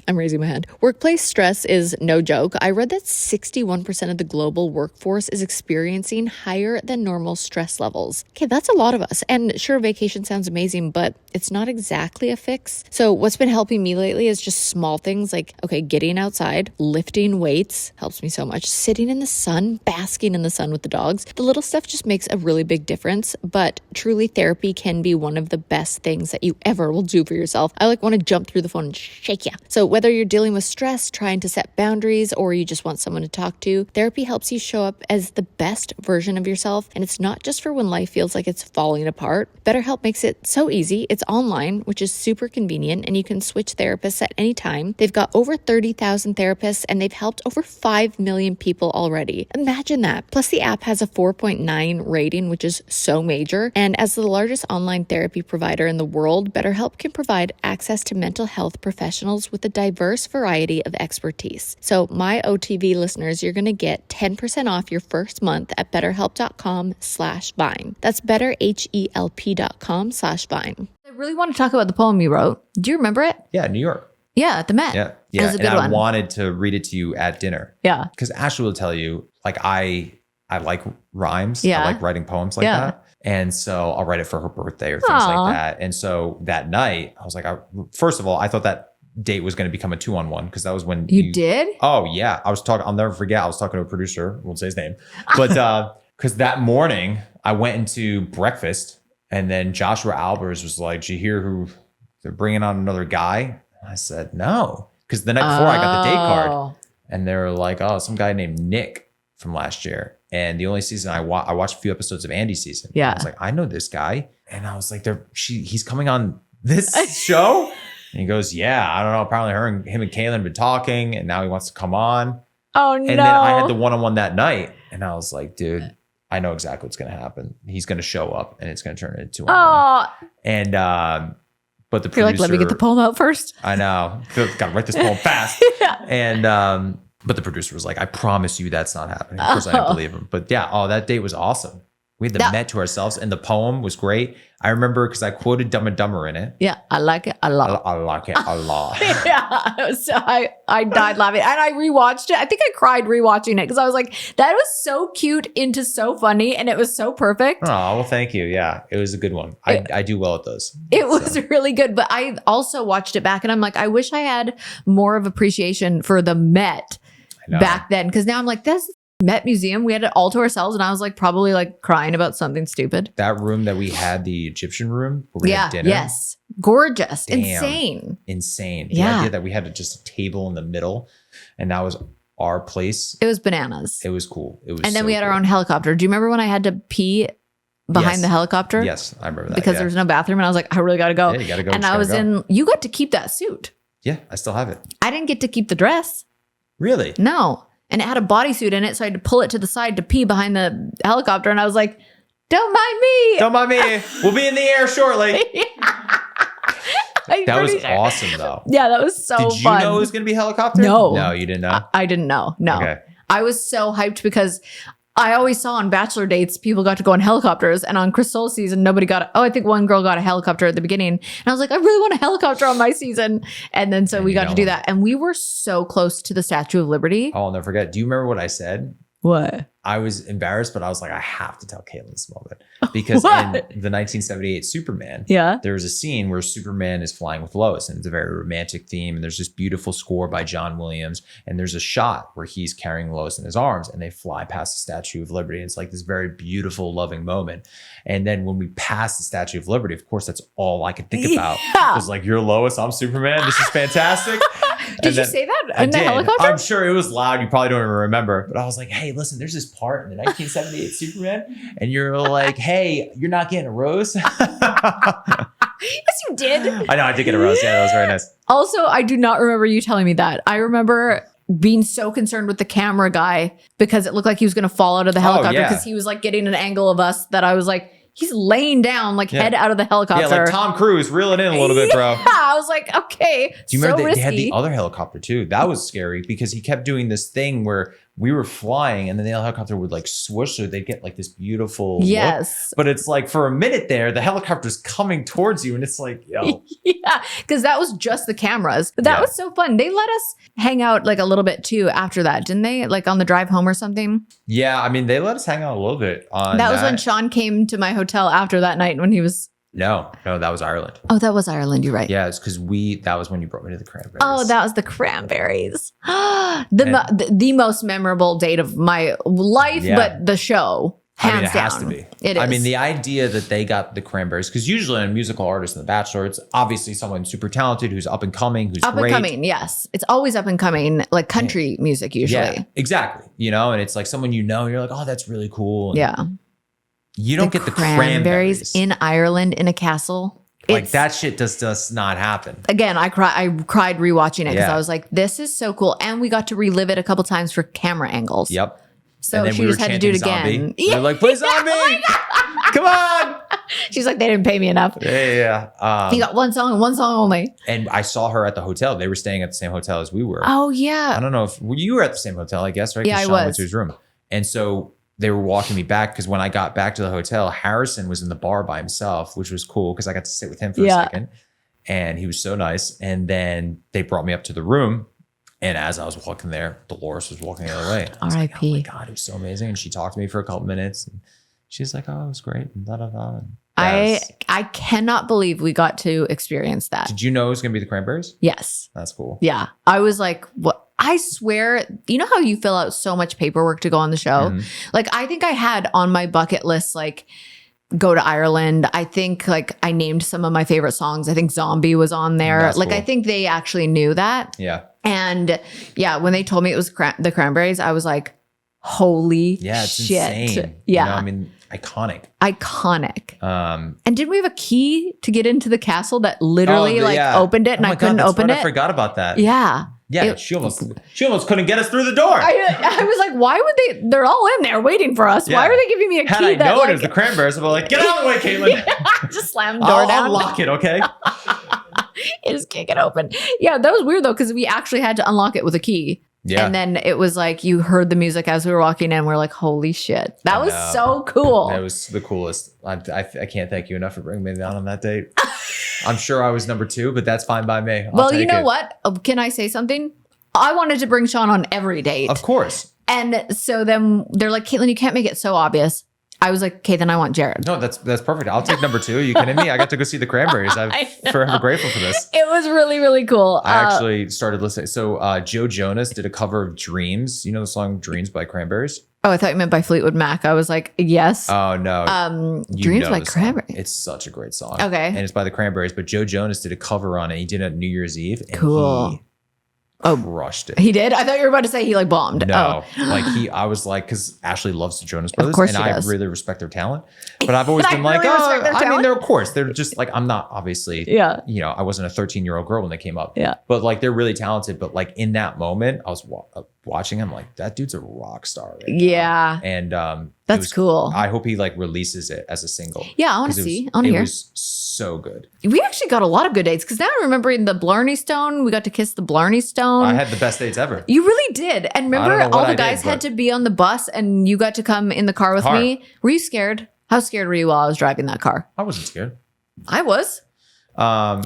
I'm raising my hand. Workplace stress is no joke. I read that 61% of the global workforce is experiencing higher than normal stress levels. Okay, that's a lot of us. And sure, vacation sounds amazing, but it's not exactly a fix. So what's been helping me lately is just small things like, okay, getting outside, lifting weights helps me so much, sitting in the sun, basking in the sun with the dogs. The little stuff just makes a really big difference, but truly therapy can be one of the best things that you ever will do for yourself. I like want to jump through the phone and shake you. So whether you're dealing with stress, trying to set boundaries, or you just want someone to talk to, therapy helps you show up as the best version of yourself. And it's not just for when life feels like it's falling apart. BetterHelp makes it so easy. It's online, which is super convenient, and you can switch therapists at any time. They've got over 30,000 therapists, and they've helped over 5 million people already. Imagine that. Plus, the app has a 4.9 rating, which is so major. And as the largest online therapy provider in the world, BetterHelp can provide access to mental health professionals with a diverse variety of expertise. So my OTV listeners, you're going to get 10% off your first month at betterhelp.com/Vine. That's betterhelp.com/Vine. I really want to talk about the poem you wrote. Do you remember it? Yeah, New York. Yeah, at the Met. Yeah. It was a good and one. I wanted to read it to you at dinner. Yeah. Because Ashley will tell you, like, I like rhymes. Yeah. I like writing poems like that. And so I'll write it for her birthday or things like that. And so that night, I was like, first of all, I thought that date was going to become a 2-on-1 because that was when you did? Oh, yeah. I'll never forget. I was talking to a producer. Won't say his name. But because that morning I went into breakfast and then Joshua Albers was like, did you hear who they're bringing on another guy? I said, no. Because the night before I got the date card and they were like, oh, some guy named Nick from last year. And the only season I watched a few episodes of Andy's season. Yeah. I was like, I know this guy. And I was like, he's coming on this show? And he goes, yeah, I don't know. Apparently him and Kaitlyn have been talking and now he wants to come on. Oh, no. And then I had the one-on-one that night. And I was like, dude, I know exactly what's going to happen. He's going to show up and it's going to turn into 2-on-1. And, but the producer. You're like, let me get the poem out first. I know. Got to write this poem fast. Yeah. And, but the producer was like, I promise you that's not happening. Of course, I didn't believe him. But yeah, that date was awesome. We had the Met to ourselves, and the poem was great. I remember because I quoted Dumb and Dumber in it. Yeah, I like it a lot. I like it a lot. Yeah, so I died laughing, and I rewatched it. I think I cried rewatching it because I was like, that was so cute into so funny, and it was so perfect. Oh, well, thank you. Yeah, it was a good one. I do well at those. It was really good, but I also watched it back, and I'm like, I wish I had more of appreciation for the Met back then, because now I'm like, that's Met Museum. We had it all to ourselves, and I was like probably like crying about something stupid. That room that we had, the Egyptian room where we had dinner. Yes. Gorgeous. Damn. Insane. The idea that we had just a table in the middle and that was our place. It was bananas. It was cool. It was And then we had our own helicopter. Do you remember when I had to pee behind the helicopter? Yes, I remember that. Because there was no bathroom, and I was like, I really got to go. Yeah, you got to go. And I was you got to keep that suit. Yeah, I still have it. I didn't get to keep the dress. Really? No. And it had a bodysuit in it, so I had to pull it to the side to pee behind the helicopter. And I was like, don't mind me. Don't mind me. We'll be in the air shortly. That was awesome, though. Yeah, that was so fun. Did you know it was going to be a helicopter? No. No, you didn't know? I didn't know. No. Okay. I was so hyped because I always saw on Bachelor dates, people got to go on helicopters. And on Crystal's season, nobody got I think one girl got a helicopter at the beginning. And I was like, I really want a helicopter on my season. And then we got to do that. And we were so close to the Statue of Liberty. Oh, I'll never forget. Do you remember what I said? What? I was embarrassed, but I was like, I have to tell Kaitlyn this moment. Because in the 1978 Superman, there was a scene where Superman is flying with Lois, and it's a very romantic theme. And there's this beautiful score by John Williams. And there's a shot where he's carrying Lois in his arms, and they fly past the Statue of Liberty. And it's like this very beautiful, loving moment. And then when we pass the Statue of Liberty, of course, that's all I could think about. It was like, you're Lois, I'm Superman. This is fantastic. Did you say that in the helicopter? I'm sure it was loud. You probably don't even remember. But I was like, hey, listen, there's this part in the 1978 Superman. And you're like, hey, you're not getting a rose? Yes, you did. I know, I did get a rose. Yeah, that was very nice. Also, I do not remember you telling me that. I remember being so concerned with the camera guy because it looked like he was going to fall out of the helicopter because he was like getting an angle of us that I was like, he's laying down, like head out of the helicopter. Yeah, like Tom Cruise, reel it in a little bit, bro. Yeah, I was like, okay. Do you remember they had the other helicopter too? That was scary because he kept doing this thing where we were flying and then the helicopter would like swoosh, so they'd get like this beautiful look. But it's like for a minute there, the helicopter's coming towards you and it's like, yo. Yeah, because that was just the cameras. But that was so fun. They let us hang out like a little bit too after that, didn't they? Like on the drive home or something? Yeah, I mean, they let us hang out a little bit on that. Was when Sean came to my hotel after that night when he was... No, that was Ireland. Oh, that was Ireland. You're right. Yeah, it's because that was when you brought me to the Cranberries. Oh, that was the Cranberries. the most memorable date of my life, but the show. Hands it has to be. It is. I mean, the idea that they got the Cranberries, because usually in a musical artist in The Bachelor, it's obviously someone super talented who's up and coming, who's up great. and coming, yes. It's always up and coming, like country music usually. Yeah, exactly. And it's like someone you're like, oh, that's really cool. And you don't get the Cranberries in Ireland in a castle. Like that shit does not happen. Again, I cried rewatching it because I was like, this is so cool. And we got to relive it a couple times for camera angles. Yep. So she just had to do it again. They're like, play zombie. Come on. She's like, they didn't pay me enough. Yeah. He got one song and one song only. And I saw her at the hotel. They were staying at the same hotel as we were. Oh, yeah. I don't know if you were at the same hotel, I guess, right? Yeah, I Sean was. went to his room. And so they were walking me back because when I got back to the hotel, Harrison was in the bar by himself, which was cool because I got to sit with him for a second. And he was so nice. And then they brought me up to the room. And as I was walking there, Dolores was walking the other way. R.I.P. Like, oh my God, it was so amazing. And she talked to me for a couple minutes. And she's like, oh, it was great. And da, da, da. I cannot believe we got to experience that. Did you know it was going to be the Cranberries? Yes. That's cool. Yeah. I was like, what? I swear, you know how you fill out so much paperwork to go on the show? Mm-hmm. Like, I think I had on my bucket list, like, go to Ireland. I think, like, I named some of my favorite songs. I think Zombie was on there. That's like, cool. I think they actually knew that. Yeah. And yeah, when they told me it was the Cranberries, I was like, holy shit. Insane. Yeah. I mean, iconic. And didn't we have a key to get into the castle that literally opened it and I couldn't open it? I forgot about that. Yeah. Yeah, she almost couldn't get us through the door. I was like, why would they? They're all in there waiting for us. Yeah. Why are they giving me a key? Had I known it was the Cranberries, I'd be like, get out of the way, Kaitlyn. Just slam the door down. I'll unlock it, okay? You just can't get open. Yeah, that was weird though, because we actually had to unlock it with a key. Yeah. And then it was like you heard the music as we were walking in. We're like, holy shit. That was so cool. That was the coolest. I can't thank you enough for bringing me down on that date. I'm sure I was number 2, but that's fine by me. Well, you know what? Can I say something? I wanted to bring Sean on every date. Of course. And so then they're like, Kaitlyn, you can't make it so obvious. I was like, okay, then I want Jared. No, that's perfect. I'll take number 2. Are you kidding me? I got to go see the Cranberries. I'm forever grateful for this. It was really, really cool. I actually started listening. So Joe Jonas did a cover of Dreams. You know the song Dreams by Cranberries? Oh, I thought you meant by Fleetwood Mac. I was like, yes. Oh, no. Dreams by Cranberries. It's such a great song. Okay. And it's by the Cranberries, but Joe Jonas did a cover on it. He did it on New Year's Eve. And Cool. He crushed it. He did? I thought you were about to say he like bombed. No, Oh. I was like, because Ashley loves the Jonas Brothers, course and she I does. really respect their talent. But I've always I been like, really respect their I mean, talent. of course, they're just like, I'm not obviously, Yeah. I wasn't a 13-year-old girl when they came up. Yeah. But like, they're really talented. But like in that moment, I was watching him like, that dude's a rock star. Right now. Yeah. And That's cool. I hope he like releases it as a single. Yeah, I want 'Cause to it see. was- I want to It hear. was so good. We actually got a lot of good dates because now I'm remembering the Blarney Stone. We got to kiss the Blarney Stone. I had the best dates ever. You really did. And I don't remember, know all what the I did, guys had but- to be on the bus and you got to come in the car with me. Were you scared? How scared were you while I was driving that car? I wasn't scared. I was.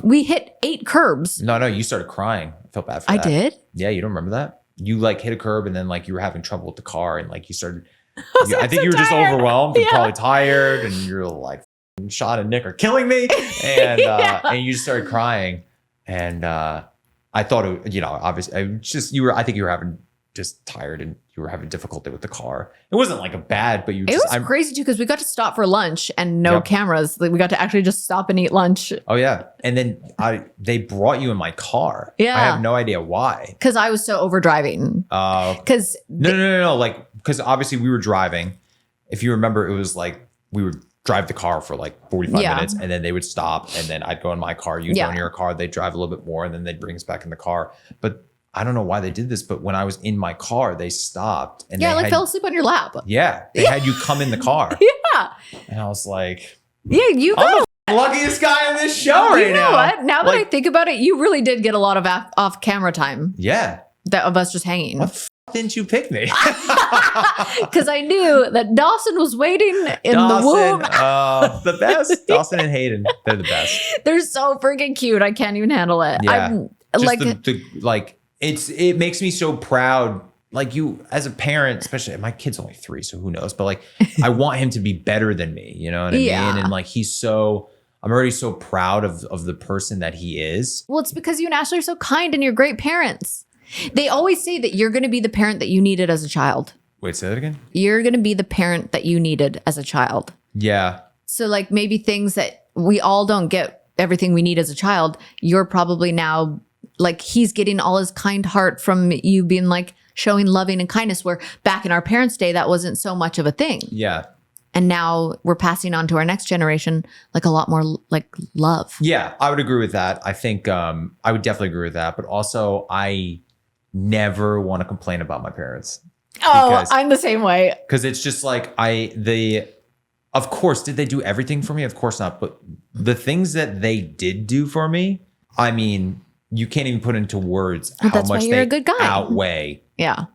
We hit 8 curbs. No, you started crying. I felt bad for I that. did? Yeah, you don't remember that? You like hit a curb and then like you were having trouble with the car and like you started. was I think so you were just tired. overwhelmed and Yeah. probably tired, and you're like, Sean and Nick are killing me, and Yeah. and you just started crying, and I thought it, obviously, I think you were having just tired and you were having difficulty with the car. It wasn't like a bad, but It was crazy too because we got to stop for lunch and no Yep. cameras. Like we got to actually just stop and eat lunch Oh yeah, and then they brought you in my car. Yeah. I have no idea why. because I was so over driving. Because No. Like, because obviously we were driving. If you remember, it was like we would drive the car for like 45 Yeah. minutes and then they would stop and then I'd go in my car, you'd Yeah. go in your car, they'd drive a little bit more and then they'd bring us back in the car. But I don't know why they did this, but when I was in my car, they stopped. And yeah, I they like had, fell asleep on your lap. Yeah, they had you come in the car. Yeah. And I was like, Yeah, you go. I'm the luckiest guy in this show right You know now. what? Now that I Like, think about it, you really did get a lot of off camera time yeah. that of us just hanging. What the f- didn't you pick me? Because I knew that Dawson was waiting in the womb. The best. Dawson and Hayden, they're the best. They're so freaking cute. I can't even handle it. Yeah. I'm Just like, it makes me so proud. Like you as a parent, especially my kid's only 3, so who knows? But like I want him to be better than me. You know what I Yeah. mean? And like I'm already so proud of the person that he is. well, it's because you and Ashley are so kind and you're great parents. They always say that you're going to be the parent that you needed as a child. Wait, say that again? You're going to be the parent that you needed as a child. Yeah. So like maybe things that we all don't get everything we need as a child, you're probably now like he's getting all his kind heart from you being like showing loving and kindness, where back in our parents' day, that wasn't so much of a thing. Yeah. And now we're passing on to our next generation, like a lot more like love. Yeah, I would agree with that. I think I would definitely agree with that. But also I never want to complain about my parents. Oh, Because- I'm the same way. Because it's just like of course, did they do everything for me? Of course not. But the things that they did do for me, I mean, you can't even put into words But how that's why much you're they a good guy. outweigh Yeah.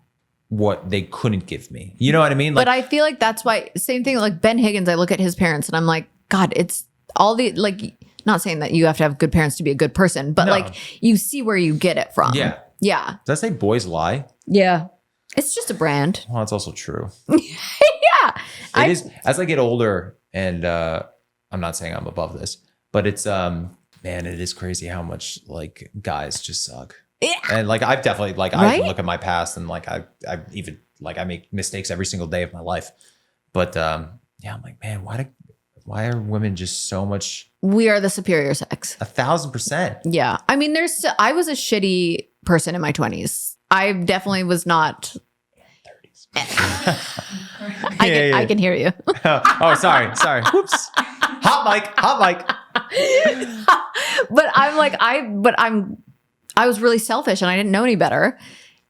what they couldn't give me. You know what I mean? Like, But I feel like that's why, same thing like Ben Higgins, I look at his parents and I'm like, God, it's all the, like, not saying that you have to have good parents to be a good person, but No. like you see where you get it from. Yeah. Yeah. does that say boys lie? Yeah. It's just a brand. Well, that's also true. Yeah. It is as I get older, and I'm not saying I'm above this, but it's man, it is crazy how much like guys just suck. Yeah. And like I've definitely like I Right? even look at my past and like I even like I make mistakes every single day of my life. But yeah, I'm like, man, why are women just so much We are the superior sex. 1,000%? Yeah. I mean, I was a shitty person in my 20s. I definitely was not. 30s. I can hear you. Oh, sorry. Whoops. Hot mic. But I was really selfish and I didn't know any better.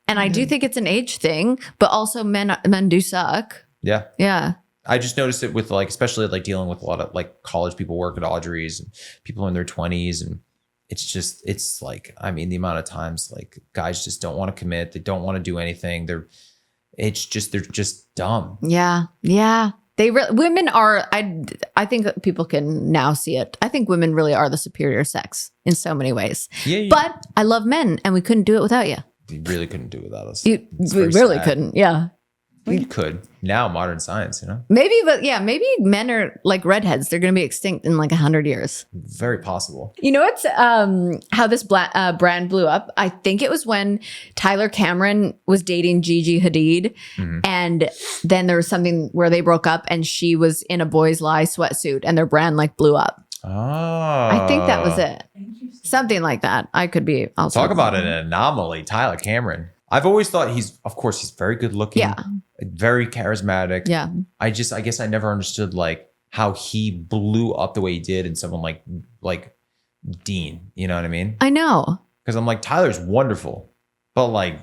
And I do think it's an age thing, but also men do suck. Yeah. Yeah. I just noticed it with like, especially like dealing with a lot of like college people work at Audrey's and people in their 20s. And it's like, I mean, the amount of times like guys just don't want to commit. They don't want to do anything. They're just dumb. Yeah. Yeah. Women are, I think that people can now see it. I think women really are the superior sex in so many ways. Yeah. But I love men and we couldn't do it without you. We really couldn't do it without us. We really couldn't. Yeah. Well, you could now, modern science, you know, Maybe, but yeah, maybe men are like redheads. They're going to be extinct in like 100 years. very possible. You know what's how this brand blew up? I think it was when Tyler Cameron was dating Gigi Hadid, and then there was something where they broke up, and she was in a Boys Lie sweatsuit, and their brand like blew up. Oh, I think that was it. Something like that. I could be. I'll talk about an anomaly, Tyler Cameron. I've always thought he's very good looking. Yeah. Very charismatic. Yeah. I guess I never understood like how he blew up the way he did in someone like Dean. You know what I mean? I know. Because I'm like, Tyler's wonderful, but like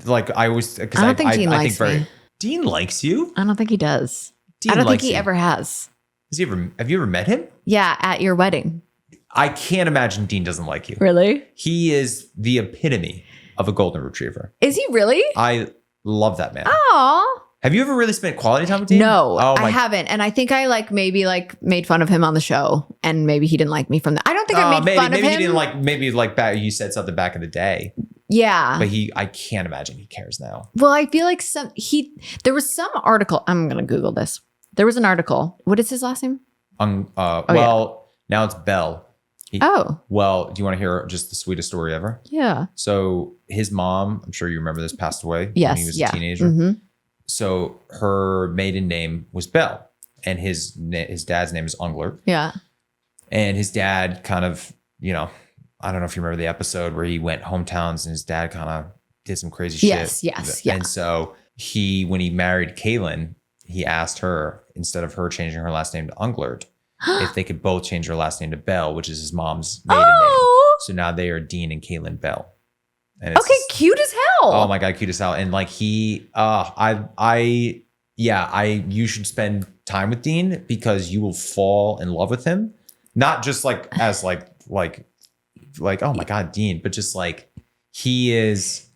I always, because I don't think Dean likes me. Dean likes you. I don't think he does. Dean I don't think likes he you. ever has. Have you ever met him? Yeah, at your wedding. I can't imagine Dean doesn't like you. Really? He is the epitome of a golden retriever. Is he really? I love that man. Aw. Have you ever really spent quality time with Dean? No, Oh I haven't. And I think I maybe made fun of him on the show, and maybe he didn't like me from that. I don't think I made fun of him. Maybe he didn't back. You said something back in the day. Yeah. But I can't imagine he cares now. Well, I feel like there was some article. I'm going to Google this. There was an article. What is his last name? Now it's Bell. Well, do you want to hear just the sweetest story ever? Yeah. So his mom, I'm sure you remember this, passed away yes, when he was a teenager. Mm-hmm. So her maiden name was Bell, and his dad's name is Unglert. Yeah. And his dad kind of, I don't know if you remember the episode where he went hometowns and his dad kind of did some crazy shit. Yes. Yeah. And so when he married Kaitlyn, he asked her, instead of her changing her last name to Unglert, if they could both change her last name to Bell, which is his mom's maiden name. So now they are Dean and Kaitlyn Bell. And okay, cute as hell. Oh my God, cute as hell. And like you should spend time with Dean because you will fall in love with him. Not just like as like oh my God, Dean, but just like he is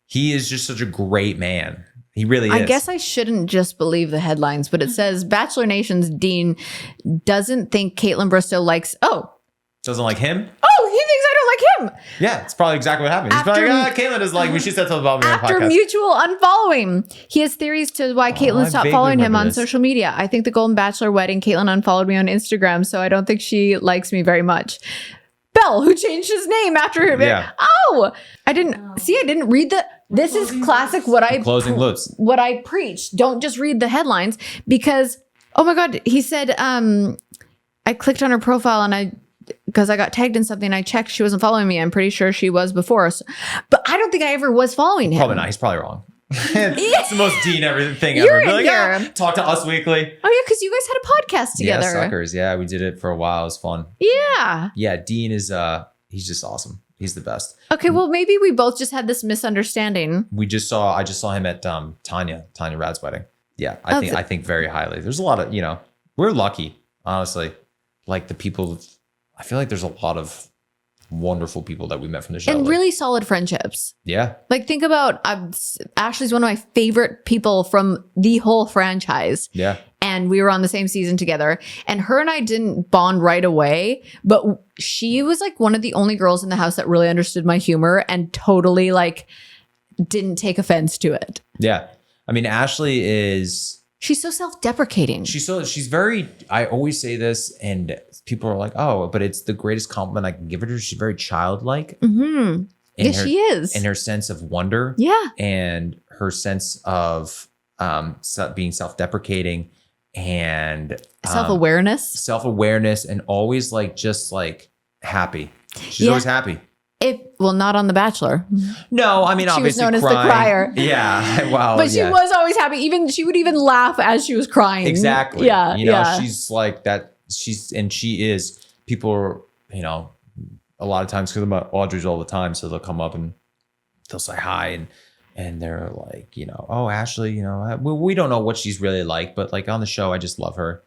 just such a great man. He really is. I guess I shouldn't just believe the headlines, but it says Bachelor Nation's Dean doesn't think Kaitlyn Bristowe doesn't like him? Oh, he thinks I don't like him. Yeah, it's probably exactly what happened. He's probably like, Kaitlyn is like me. She said something about me on the podcast. After mutual unfollowing, he has theories to why Kaitlyn stopped following him on social media. I think the Golden Bachelor wedding, Kaitlyn unfollowed me on Instagram, so I don't think she likes me very much. Bell, who changed his name after him. Yeah. Oh, I didn't read this is classic closing loops. What I preach. Don't just read the headlines because, oh my God, he said, I clicked on her profile and because I got tagged in something, I checked she wasn't following me. I'm pretty sure she was before us, but I don't think I ever was following him. Probably not. He's probably wrong. It's the most Dean thing ever. Be like, talk to us weekly. Oh yeah, because you guys had a podcast together. Yeah, suckers. Yeah, we did it for a while. It was fun. Yeah. Yeah, Dean is he's just awesome. He's the best. Okay, well maybe we both just had this misunderstanding. I just saw him at Tanya Rad's wedding. Yeah, I think very highly. There's a lot of, we're lucky, honestly. Like the people, I feel like there's a lot of wonderful people that we met from the show. And really solid friendships. Yeah. Like think about Ashley's one of my favorite people from the whole franchise. Yeah. And we were on the same season together. And her and I didn't bond right away, but she was like one of the only girls in the house that really understood my humor and totally like didn't take offense to it. Yeah. I mean, Ashley is... She's so self-deprecating. She's very, I always say this and people are like, oh, but it's the greatest compliment I can give her. She's very childlike. Mm-hmm. Yes, she is. And her sense of wonder. Yeah. And her sense of being self-deprecating and self-awareness and always like just like happy. She's always happy. Not on The Bachelor. No, I mean, she obviously was known as the crier. Yeah, well, but she was always happy. She would even laugh as she was crying. Exactly. Yeah, she's like that. She is. People are, a lot of times because I'm at Audrey's all the time, so they'll come up and they'll say hi and they're like, oh, Ashley, we don't know what she's really like, but like on the show, I just love her.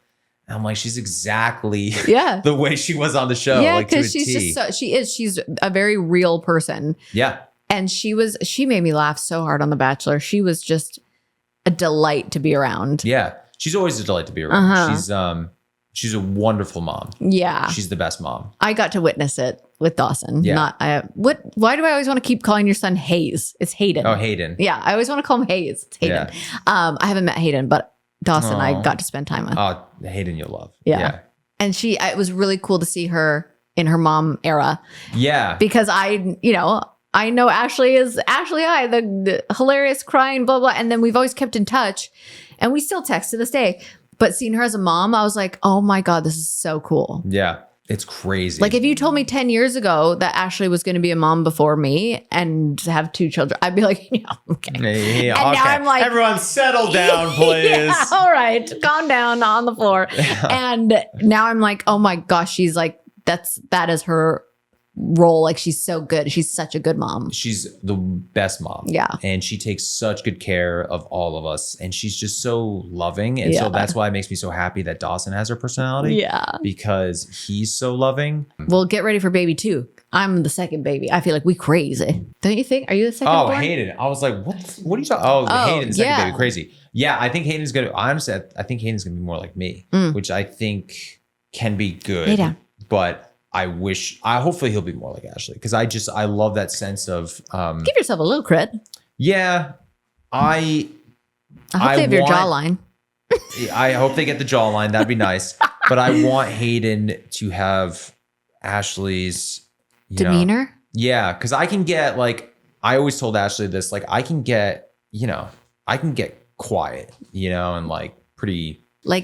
And I'm like, she's exactly Yeah. the way she was on the show. Yeah, like, to a because she's T. just she's a very real person. Yeah. And she made me laugh so hard on The Bachelor. She was just a delight to be around. Yeah. She's always a delight to be around. Uh-huh. She's a wonderful mom. Yeah. She's the best mom. I got to witness it with Dawson. Yeah. Why do I always want to keep calling your son Hayes? It's Hayden. Oh, Hayden. Yeah, I always want to call him Hayes. It's Hayden. Yeah. I haven't met Hayden, but Dawson I Oh. got to spend time with. Oh, Hayden you'll love. Yeah. And it was really cool to see her in her mom era Yeah. because I know Ashley is Ashley I, the hilarious crying, blah, blah. And then we've always kept in touch and we still text to this day. But seeing her as a mom, I was like, oh my God, this is so cool. Yeah. It's crazy. Like if you told me 10 years ago that Ashley was going to be a mom before me and have 2 children, I'd be like, yeah, okay. Yeah, And now I'm like, everyone settle down, please. yeah, all right, calm down on the floor. And now I'm like, oh my gosh, she's like, that is her role. Like she's so good. She's such a good mom. She's the best mom. Yeah. And she takes such good care of all of us. And she's just so loving. And so that's why it makes me so happy that Dawson has her personality. Yeah. Because he's so loving. Well, get ready for baby 2. I'm the second baby. I feel like we crazy. Don't you think? Are you the second Oh, born? Hayden. I was like, what are you talking? Oh, Hayden, the second yeah. baby. Crazy. Yeah, I think Hayden's going to, honestly, I think Hayden's going to be more like me, which I think can be good. Lay down. But hopefully he'll be more like Ashley. Because I love that sense of, Give yourself a little credit. yeah, I hope they have your jawline. I hope they get the jawline. That'd be nice. But I want Hayden to have Ashley's Demeanor? Yeah, because I can get I always told Ashley this, I can get quiet, and pretty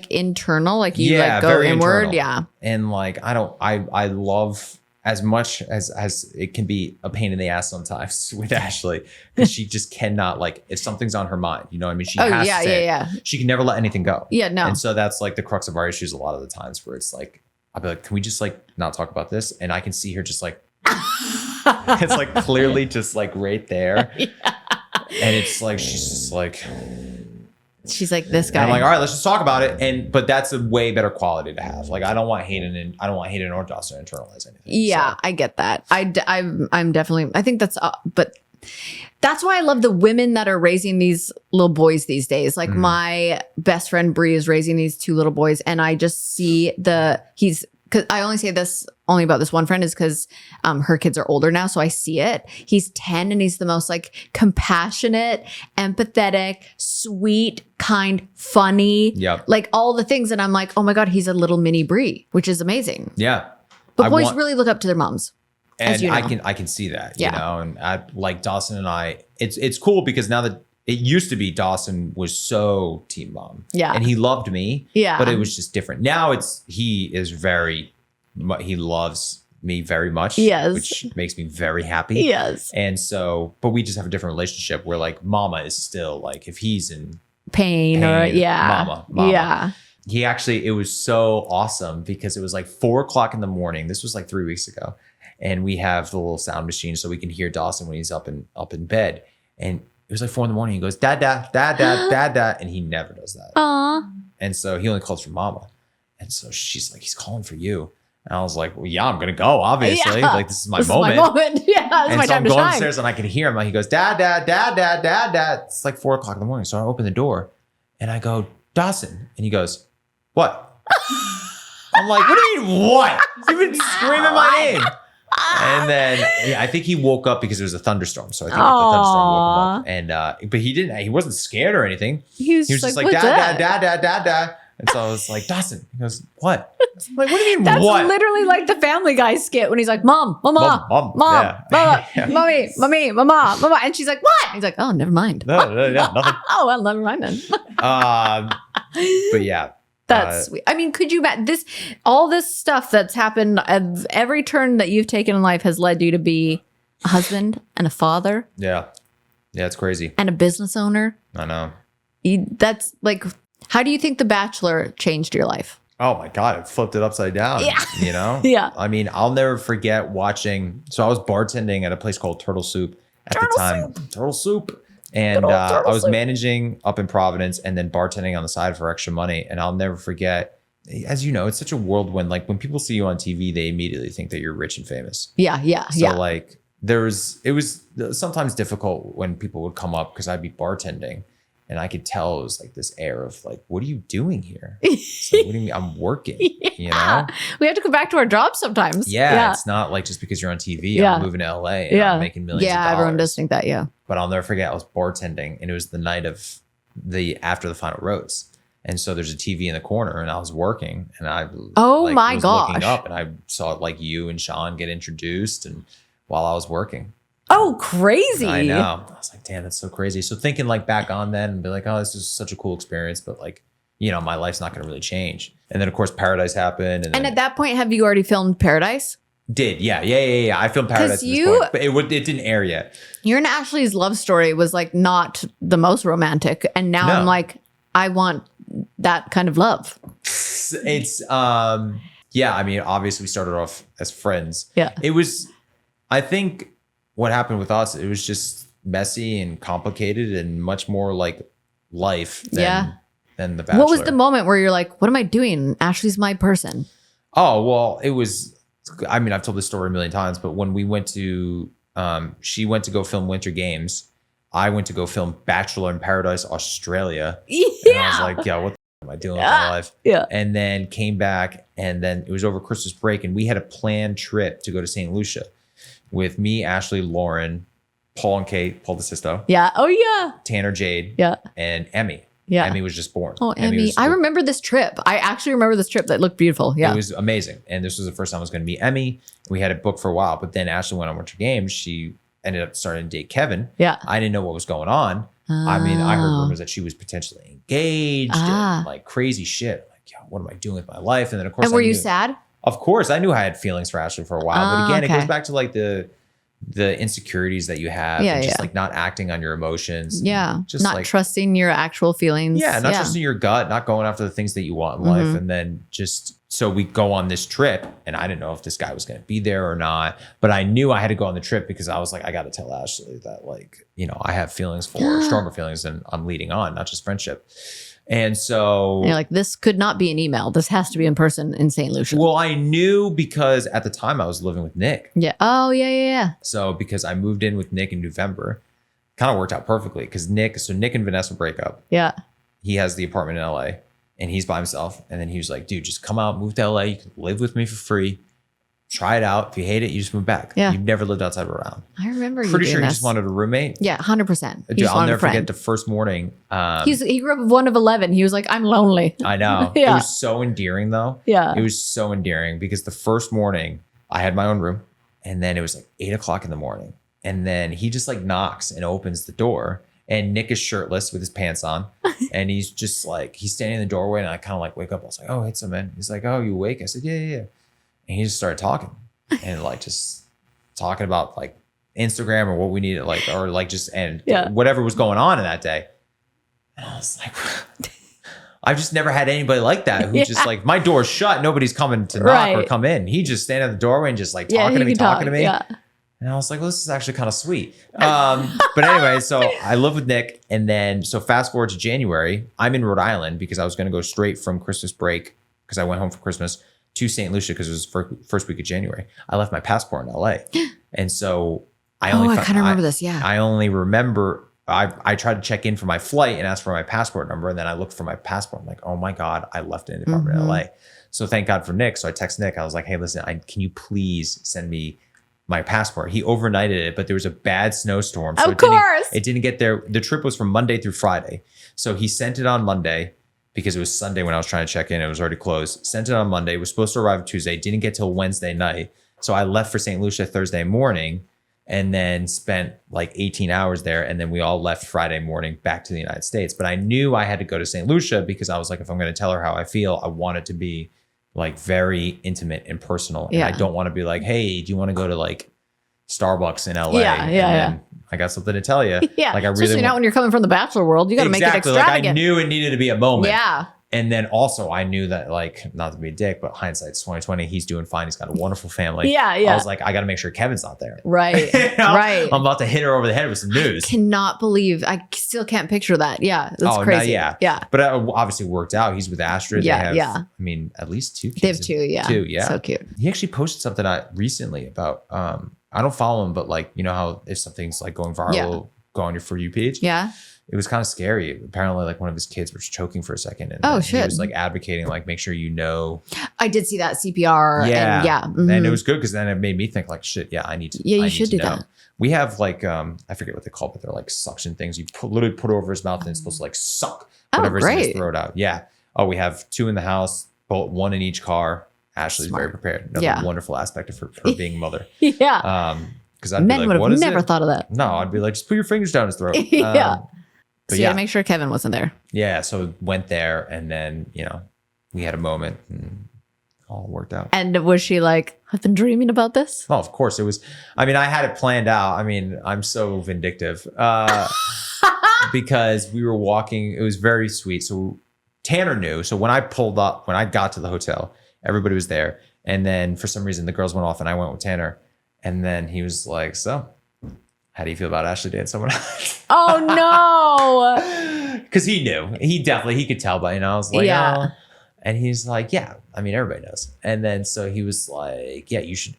internal, you go very inward. internal. Yeah. And I love as much as it can be a pain in the ass sometimes with Ashley, because she just cannot if something's on her mind, you know what I mean? She has to say it. She can never let anything go. Yeah, no. And so that's the crux of our issues a lot of the times where it's I'll be like, can we just not talk about this? And I can see her just it's clearly just right there. Yeah. And it's she's like this guy. And I'm like, all right, let's just talk about it. But that's a way better quality to have. I don't want Hayden or Dawson to internalize anything. Yeah, so. I get that. I'm definitely, I think that's, but that's why I love the women that are raising these little boys these days. My best friend Bree is raising these 2 little boys, and I just see because I only say this only about this one friend is because her kids are older now. So I see it. He's 10 and he's the most compassionate, empathetic, sweet, kind, funny, all the things. And I'm like, oh my God, he's a little mini Bree, which is amazing. Yeah. But boys really look up to their moms. And as you know. I can see that, you know, and Dawson and I, it's cool because now that it used to be Dawson was so team mom. Yeah. And he loved me. Yeah. But it was just different. Now he loves me very much. Yes. Which makes me very happy. Yes. And so, but we just have a different relationship where mama is still if he's in pain or mama. Yeah. It was so awesome because it was 4:00 in the morning. This was 3 weeks ago. And we have the little sound machine so we can hear Dawson when he's up in bed. And it was 4 a.m. He goes, dad, dad, dad, dad, dad, dad. And he never does that. Aww. And so he only calls for mama. And so she's like, he's calling for you. And I was like, well, yeah, I'm going to go, obviously. Yeah. This is my moment. Yeah, this is my time I'm to going shine. upstairs and I can hear him. He goes, dad, dad, dad, dad, dad, dad. It's 4:00 in the morning. So I open the door and I go, Dawson. And he goes, what? I'm like, what do you mean, what? You've been screaming my name. And then I think he woke up because it was a thunderstorm. So I think the thunderstorm woke him up. And but he wasn't scared or anything. He was just like dad, dad, dad, dad, dad. And so I was like, Dawson. He goes, what? I'm like, what do you mean, That's what? literally like the Family Guy skit when he's like, mom, mama, mom, mom, yeah. mommy, mama, mama. And she's like, what? And he's like, oh, never mind. No, nothing. Oh, well, never mind then. But yeah. That's sweet. I mean, could you all this stuff that's happened, every turn that you've taken in life has led you to be a husband and a father. Yeah. Yeah, it's crazy. And a business owner. I know. That's how do you think The Bachelor changed your life? Oh my God, it flipped it upside down. Yeah. You know? Yeah. I mean, I'll never forget watching. So I was bartending at a place called Turtle Soup at the time. Turtle Soup. And I was managing up in Providence and then bartending on the side for extra money. And I'll never forget as you know, it's such a whirlwind. Like when people see you on TV, they immediately think that you're rich and famous. Yeah. So like it was sometimes difficult when people would come up because I'd be bartending and I could tell it was like this air of like, what are you doing here? It's like, what do you mean? I'm working, you know? We have to go back to our jobs sometimes. Yeah. It's not like just because you're on TV, I'm moving to LA and I'm making millions of dollars. Yeah, everyone does think that, But I'll never forget, I was bartending and it was the night of after the final rose. And so there's a TV in the corner and I was working and I was looking up and I saw like you and Sean get introduced and while I was working. Oh, crazy. I know. I was like, damn, that's so crazy. So thinking like back on then and be like, oh, this is such a cool experience, but like, you know, my life's not going to really change. And then of course Paradise happened. And at that point, have you already filmed Paradise? Yeah. I filmed Paradise at this point, but it didn't air yet. Your and Ashley's love story was like not the most romantic. And now I'm like, I want that kind of love. It's, I mean, obviously we started off as friends. Yeah. It was, I think what happened with us, it was just messy and complicated and much more like life than The Bachelor. What was the moment where you're like, what am I doing? Ashley's my person. Oh, well, it was, I mean, I've told this story a million times, but when we went to, she went to go film Winter Games. I went to go film Bachelor in Paradise, Australia. Yeah. And I was like, yeah, what the f- am I doing with my life? Yeah. And then came back and then it was over Christmas break and we had a planned trip to go to St. Lucia with me, Ashley, Lauren, Paul and Kate, Paul DeSisto. Yeah. Oh, yeah. Tanner, Jade. Yeah. And Emmy. Yeah. Emmy was just born. Oh, Emmy. I remember this trip. I actually remember this trip that looked beautiful. Yeah. It was amazing. And this was the first time I was going to meet Emmy. We had it booked for a while, but then Ashley went on Winter Games. She ended up starting to date Kevin. Yeah. I didn't know what was going on. I mean, I heard rumors that she was potentially engaged and like crazy shit. Like, yo, what am I doing with my life? And then of course, and were you sad? Of course, I knew I had feelings for Ashley for a while. But again, it goes back to like the insecurities that you have and just like not acting on your emotions. Yeah. Just not like trusting your actual feelings. Yeah. Not trusting your gut, not going after the things that you want in life. And then just, so we go on this trip and I didn't know if this guy was going to be there or not, but I knew I had to go on the trip because I was like, I got to tell Ashley that like, you know, I have feelings for her, stronger feelings than I'm leading on, not just friendship. And so and you're like, this could not be an email. This has to be in person in St. Lucia. Well, I knew because at the time I was living with Nick. Yeah. Oh, yeah. So because I moved in with Nick in November, kind of worked out perfectly because Nick and Vanessa break up. Yeah. He has the apartment in LA and he's by himself. And then he was like, dude, just come out, move to LA. You can live with me for free. Try it out. If you hate it, you just move back. Yeah. You've never lived outside of Rhode Island. I remember Pretty sure he just wanted a roommate. Yeah, 100%. Dude, I'll never forget the first morning. He grew up one of 11. He was like, I'm lonely. I know. Yeah. It was so endearing though. Yeah. It was so endearing because the first morning I had my own room and then it was like 8:00 in the morning. And then he just like knocks and opens the door and Nick is shirtless with his pants on. And he's just like, he's standing in the doorway and I kind of like wake up. I was like, oh, hey, so man. He's like, oh, you awake? I said, yeah. And he just started talking and like just talking about like Instagram or what we needed, like, or like just, and whatever was going on in that day. And I was like, I've just never had anybody like that who just like, my door's shut. Nobody's coming to knock or come in. He just standing at the doorway and just like talking to me. Yeah. And I was like, well, this is actually kind of sweet. But anyway, so I live with Nick. And then, so fast forward to January, I'm in Rhode Island because I was going to go straight from Christmas break because I went home for Christmas to St. Lucia because it was first week of January. I left my passport in LA. And so I kind of remember this. Yeah. I only remember I tried to check in for my flight and ask for my passport number. And then I looked for my passport. I'm like, oh my God, I left it in the apartment in LA. So thank God for Nick. So I text Nick. I was like, hey, listen, can you please send me my passport? He overnighted it, but there was a bad snowstorm. So it didn't get there. The trip was from Monday through Friday. So he sent it on Monday because it was Sunday when I was trying to check in. It was already closed. Sent it on Monday. It was supposed to arrive Tuesday. Didn't get till Wednesday night. So I left for St. Lucia Thursday morning and then spent like 18 hours there. And then we all left Friday morning back to the United States. But I knew I had to go to St. Lucia because I was like, if I'm going to tell her how I feel, I want it to be like very intimate and personal. And I don't want to be like, hey, do you want to go to like Starbucks in LA? Yeah. I got something to tell you. Yeah. Like I Especially really not when you're coming from the Bachelor world. You got to make it extravagant. Like I knew it needed to be a moment. Yeah. And then also I knew that, like, not to be a dick, but hindsight's 2020. He's doing fine. He's got a wonderful family. Yeah. I was like, I got to make sure Kevin's not there. Right. You know? Right. I'm about to hit her over the head with some news. Cannot believe I still can't picture that. Yeah. That's crazy. Yeah. But it obviously worked out. He's with Astrid. Yeah. They have, I mean, at least 2 kids. They have 2. Yeah. 2. Yeah. So cute. He actually posted something recently about, I don't follow him, but like, you know how if something's like going viral, go on your For You page. Yeah. It was kind of scary. Apparently, like one of his kids was choking for a second. And Oh, he shit. was like advocating, like, make sure you know. I did see that CPR. Yeah. And And it was good because then it made me think, like, shit, yeah, I need to. Yeah, you I should need to do know. that. We have like, I forget what they call it, but they're like suction things. You literally put over his mouth and it's supposed to like suck whatever's in his great. throat out. Yeah. Oh, we have 2 in the house, both 1 in each car. Ashley's Smart. very prepared. Another wonderful aspect of her being a mother. Yeah. Because I'd Men be would like, what have is never it? thought of that. No, I'd be like, just put your fingers down his throat. Yeah. But So you had to make sure Kevin wasn't there. yeah, so went there and then, you know, we had a moment and all worked out. And was she like, I've been dreaming about this? Oh, of course it was. I mean, I had it planned out. I mean, I'm so vindictive because we were walking. It was very sweet. So Tanner knew. So when I pulled up, when I got to the hotel, everybody was there. And then for some reason, the girls went off and I went with Tanner. And then he was like, so how do you feel about Ashley dating someone else? Oh, no. Because he knew. He could tell by, I was like, Yeah. oh. And he's like, yeah, I mean, everybody knows. And then so he was like, yeah, you should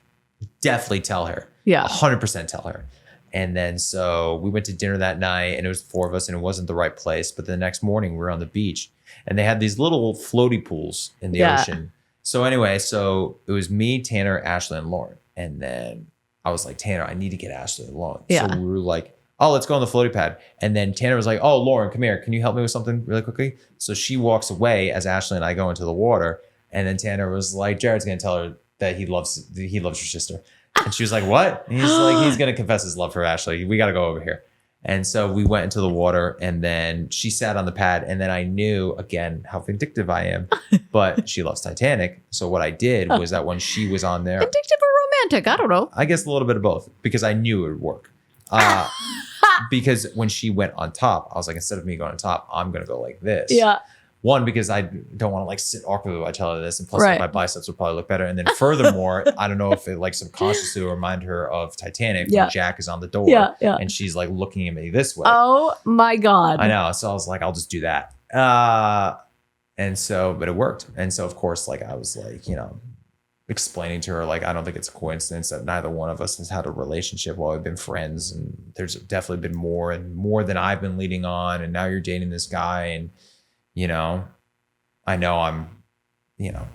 definitely tell her. Yeah. 100% tell her. And then so we went to dinner that night and it was 4 of us and it wasn't the right place. But the next morning we were on the beach and they had these little floaty pools in the ocean. So anyway, so it was me, Tanner, Ashley, and Lauren. And then I was like, Tanner, I need to get Ashley alone. Yeah. So we were like, oh, let's go on the floaty pad. And then Tanner was like, oh, Lauren, come here. Can you help me with something really quickly? So she walks away as Ashley and I go into the water. And then Tanner was like, Jared's going to tell her that he loves your sister. And she was like, what? And he's like, he's going to confess his love for Ashley. We got to go over here. And so we went into the water and then she sat on the pad. And then I knew, again, how vindictive I am. But she loves Titanic. So what I did was that when she was on there. Vindictive or romantic? I don't know. I guess a little bit of both because I knew it would work. Because when she went on top, I was like, instead of me going on top, I'm going to go like this. Yeah. One, because I don't want to like sit awkwardly while I tell her this. And plus Right. like, my biceps would probably look better. And then furthermore, I don't know if it like subconsciously will remind her of Titanic when Jack is on the door. Yeah. And she's like looking at me this way. Oh my God. I know. So I was like, I'll just do that. And so, but it worked. And so of course, like I was like, explaining to her, like, I don't think it's a coincidence that neither one of us has had a relationship while we've been friends. And there's definitely been more than I've been leading on. And now you're dating this guy. And, I know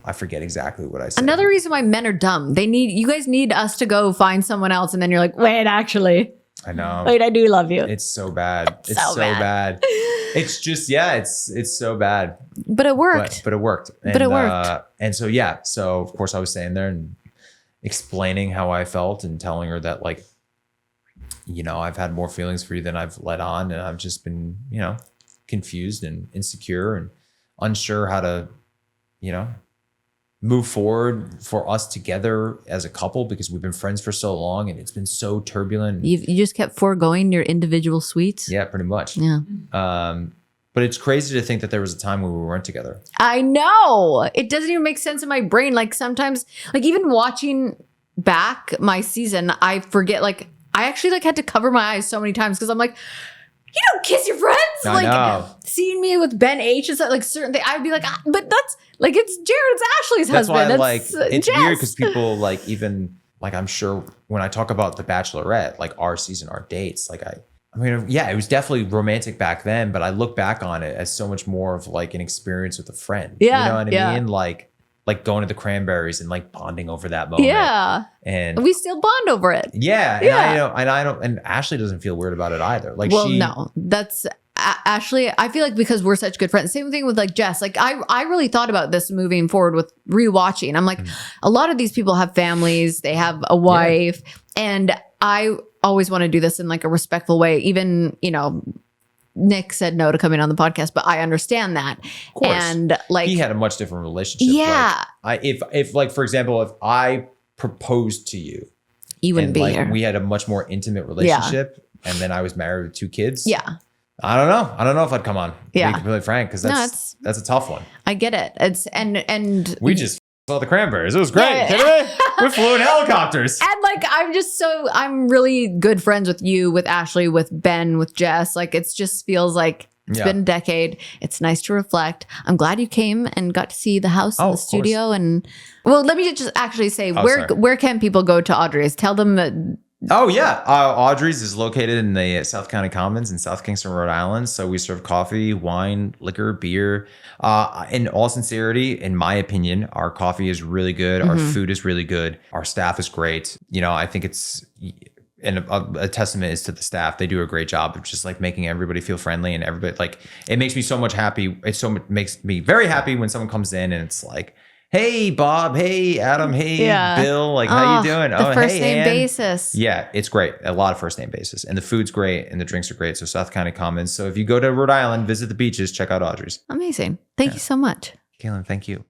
I forget exactly what I said. Another reason why men are dumb. You guys need us to go find someone else. And then you're like, wait, actually. I know. Wait, I do love you. It's so bad. It's So so bad. It's just, it's so bad. But it worked. But it worked. But it worked. And so, so of course I was staying there and explaining how I felt and telling her that like, I've had more feelings for you than I've let on. And I've just been, confused and insecure and unsure how to, move forward for us together as a couple because we've been friends for so long and it's been so turbulent. You just kept foregoing your individual sweets. Yeah, pretty much. Yeah. But it's crazy to think that there was a time when we weren't together. I know. It doesn't even make sense in my brain. Like sometimes, like even watching back my season, I forget, like I actually like had to cover my eyes so many times because I'm like, you don't kiss your friends. I know. Seeing me with Ben H and stuff, like certain things, I'd be like, but that's like it's Jared's Ashley's That's husband. why it's Jess. weird because people like even like I'm sure when I talk about the Bachelorette, like our season, our dates, like I mean, yeah, it was definitely romantic back then, but I look back on it as so much more of like an experience with a friend. Yeah, you know what yeah. I mean? Like going to the Cranberries and like bonding over that moment. Yeah. And we still bond over it. yeah, Yeah. and I don't, and Ashley doesn't feel weird about it either. Like No, that's Ashley. I feel like because we're such good friends. Same thing with like Jess. Like I really thought about this moving forward with rewatching. I'm like, a lot of these people have families, they have a wife, and I always want to do this in like a respectful way. Even Nick said no to coming on the podcast, but I understand that. Of course. And like he had a much different relationship. Yeah. Like, if like, for example, if I proposed to you, you wouldn't and be like here. we had a much more intimate relationship and then I was married with 2 kids. Yeah. I don't know. I don't know if I'd come on. To Yeah. be completely frank, because that's a tough one. I get it. It's and We just saw the Cranberries. It was great. Yeah. Didn't we? We flew in helicopters. And like, I'm really good friends with you, with Ashley, with Ben, with Jess. Like, it just feels like it's been a decade. It's nice to reflect. I'm glad you came and got to see the house and the studio. And well, let me just actually say, where can people go to Audrey's? Tell them that. Oh, yeah. Audrey's is located in the South County Commons in South Kingston, Rhode Island. So we serve coffee, wine, liquor, beer. In all sincerity, in my opinion, our coffee is really good. Our food is really good. Our staff is great. You know, I think it's... And a testament is to the staff. They do a great job of just like making everybody feel friendly, and everybody, like, it makes me so much happy. Makes me very happy when someone comes in and it's like, hey, Bob, hey, Adam, hey, Bill, like, how you doing? The first hey, name Ann. basis. Yeah, it's great. A lot of first name basis, and the food's great and the drinks are great. So South County Commons. So if you go to Rhode Island, visit the beaches, check out Audrey's. Amazing. Thank you so much. Kaitlyn, thank you.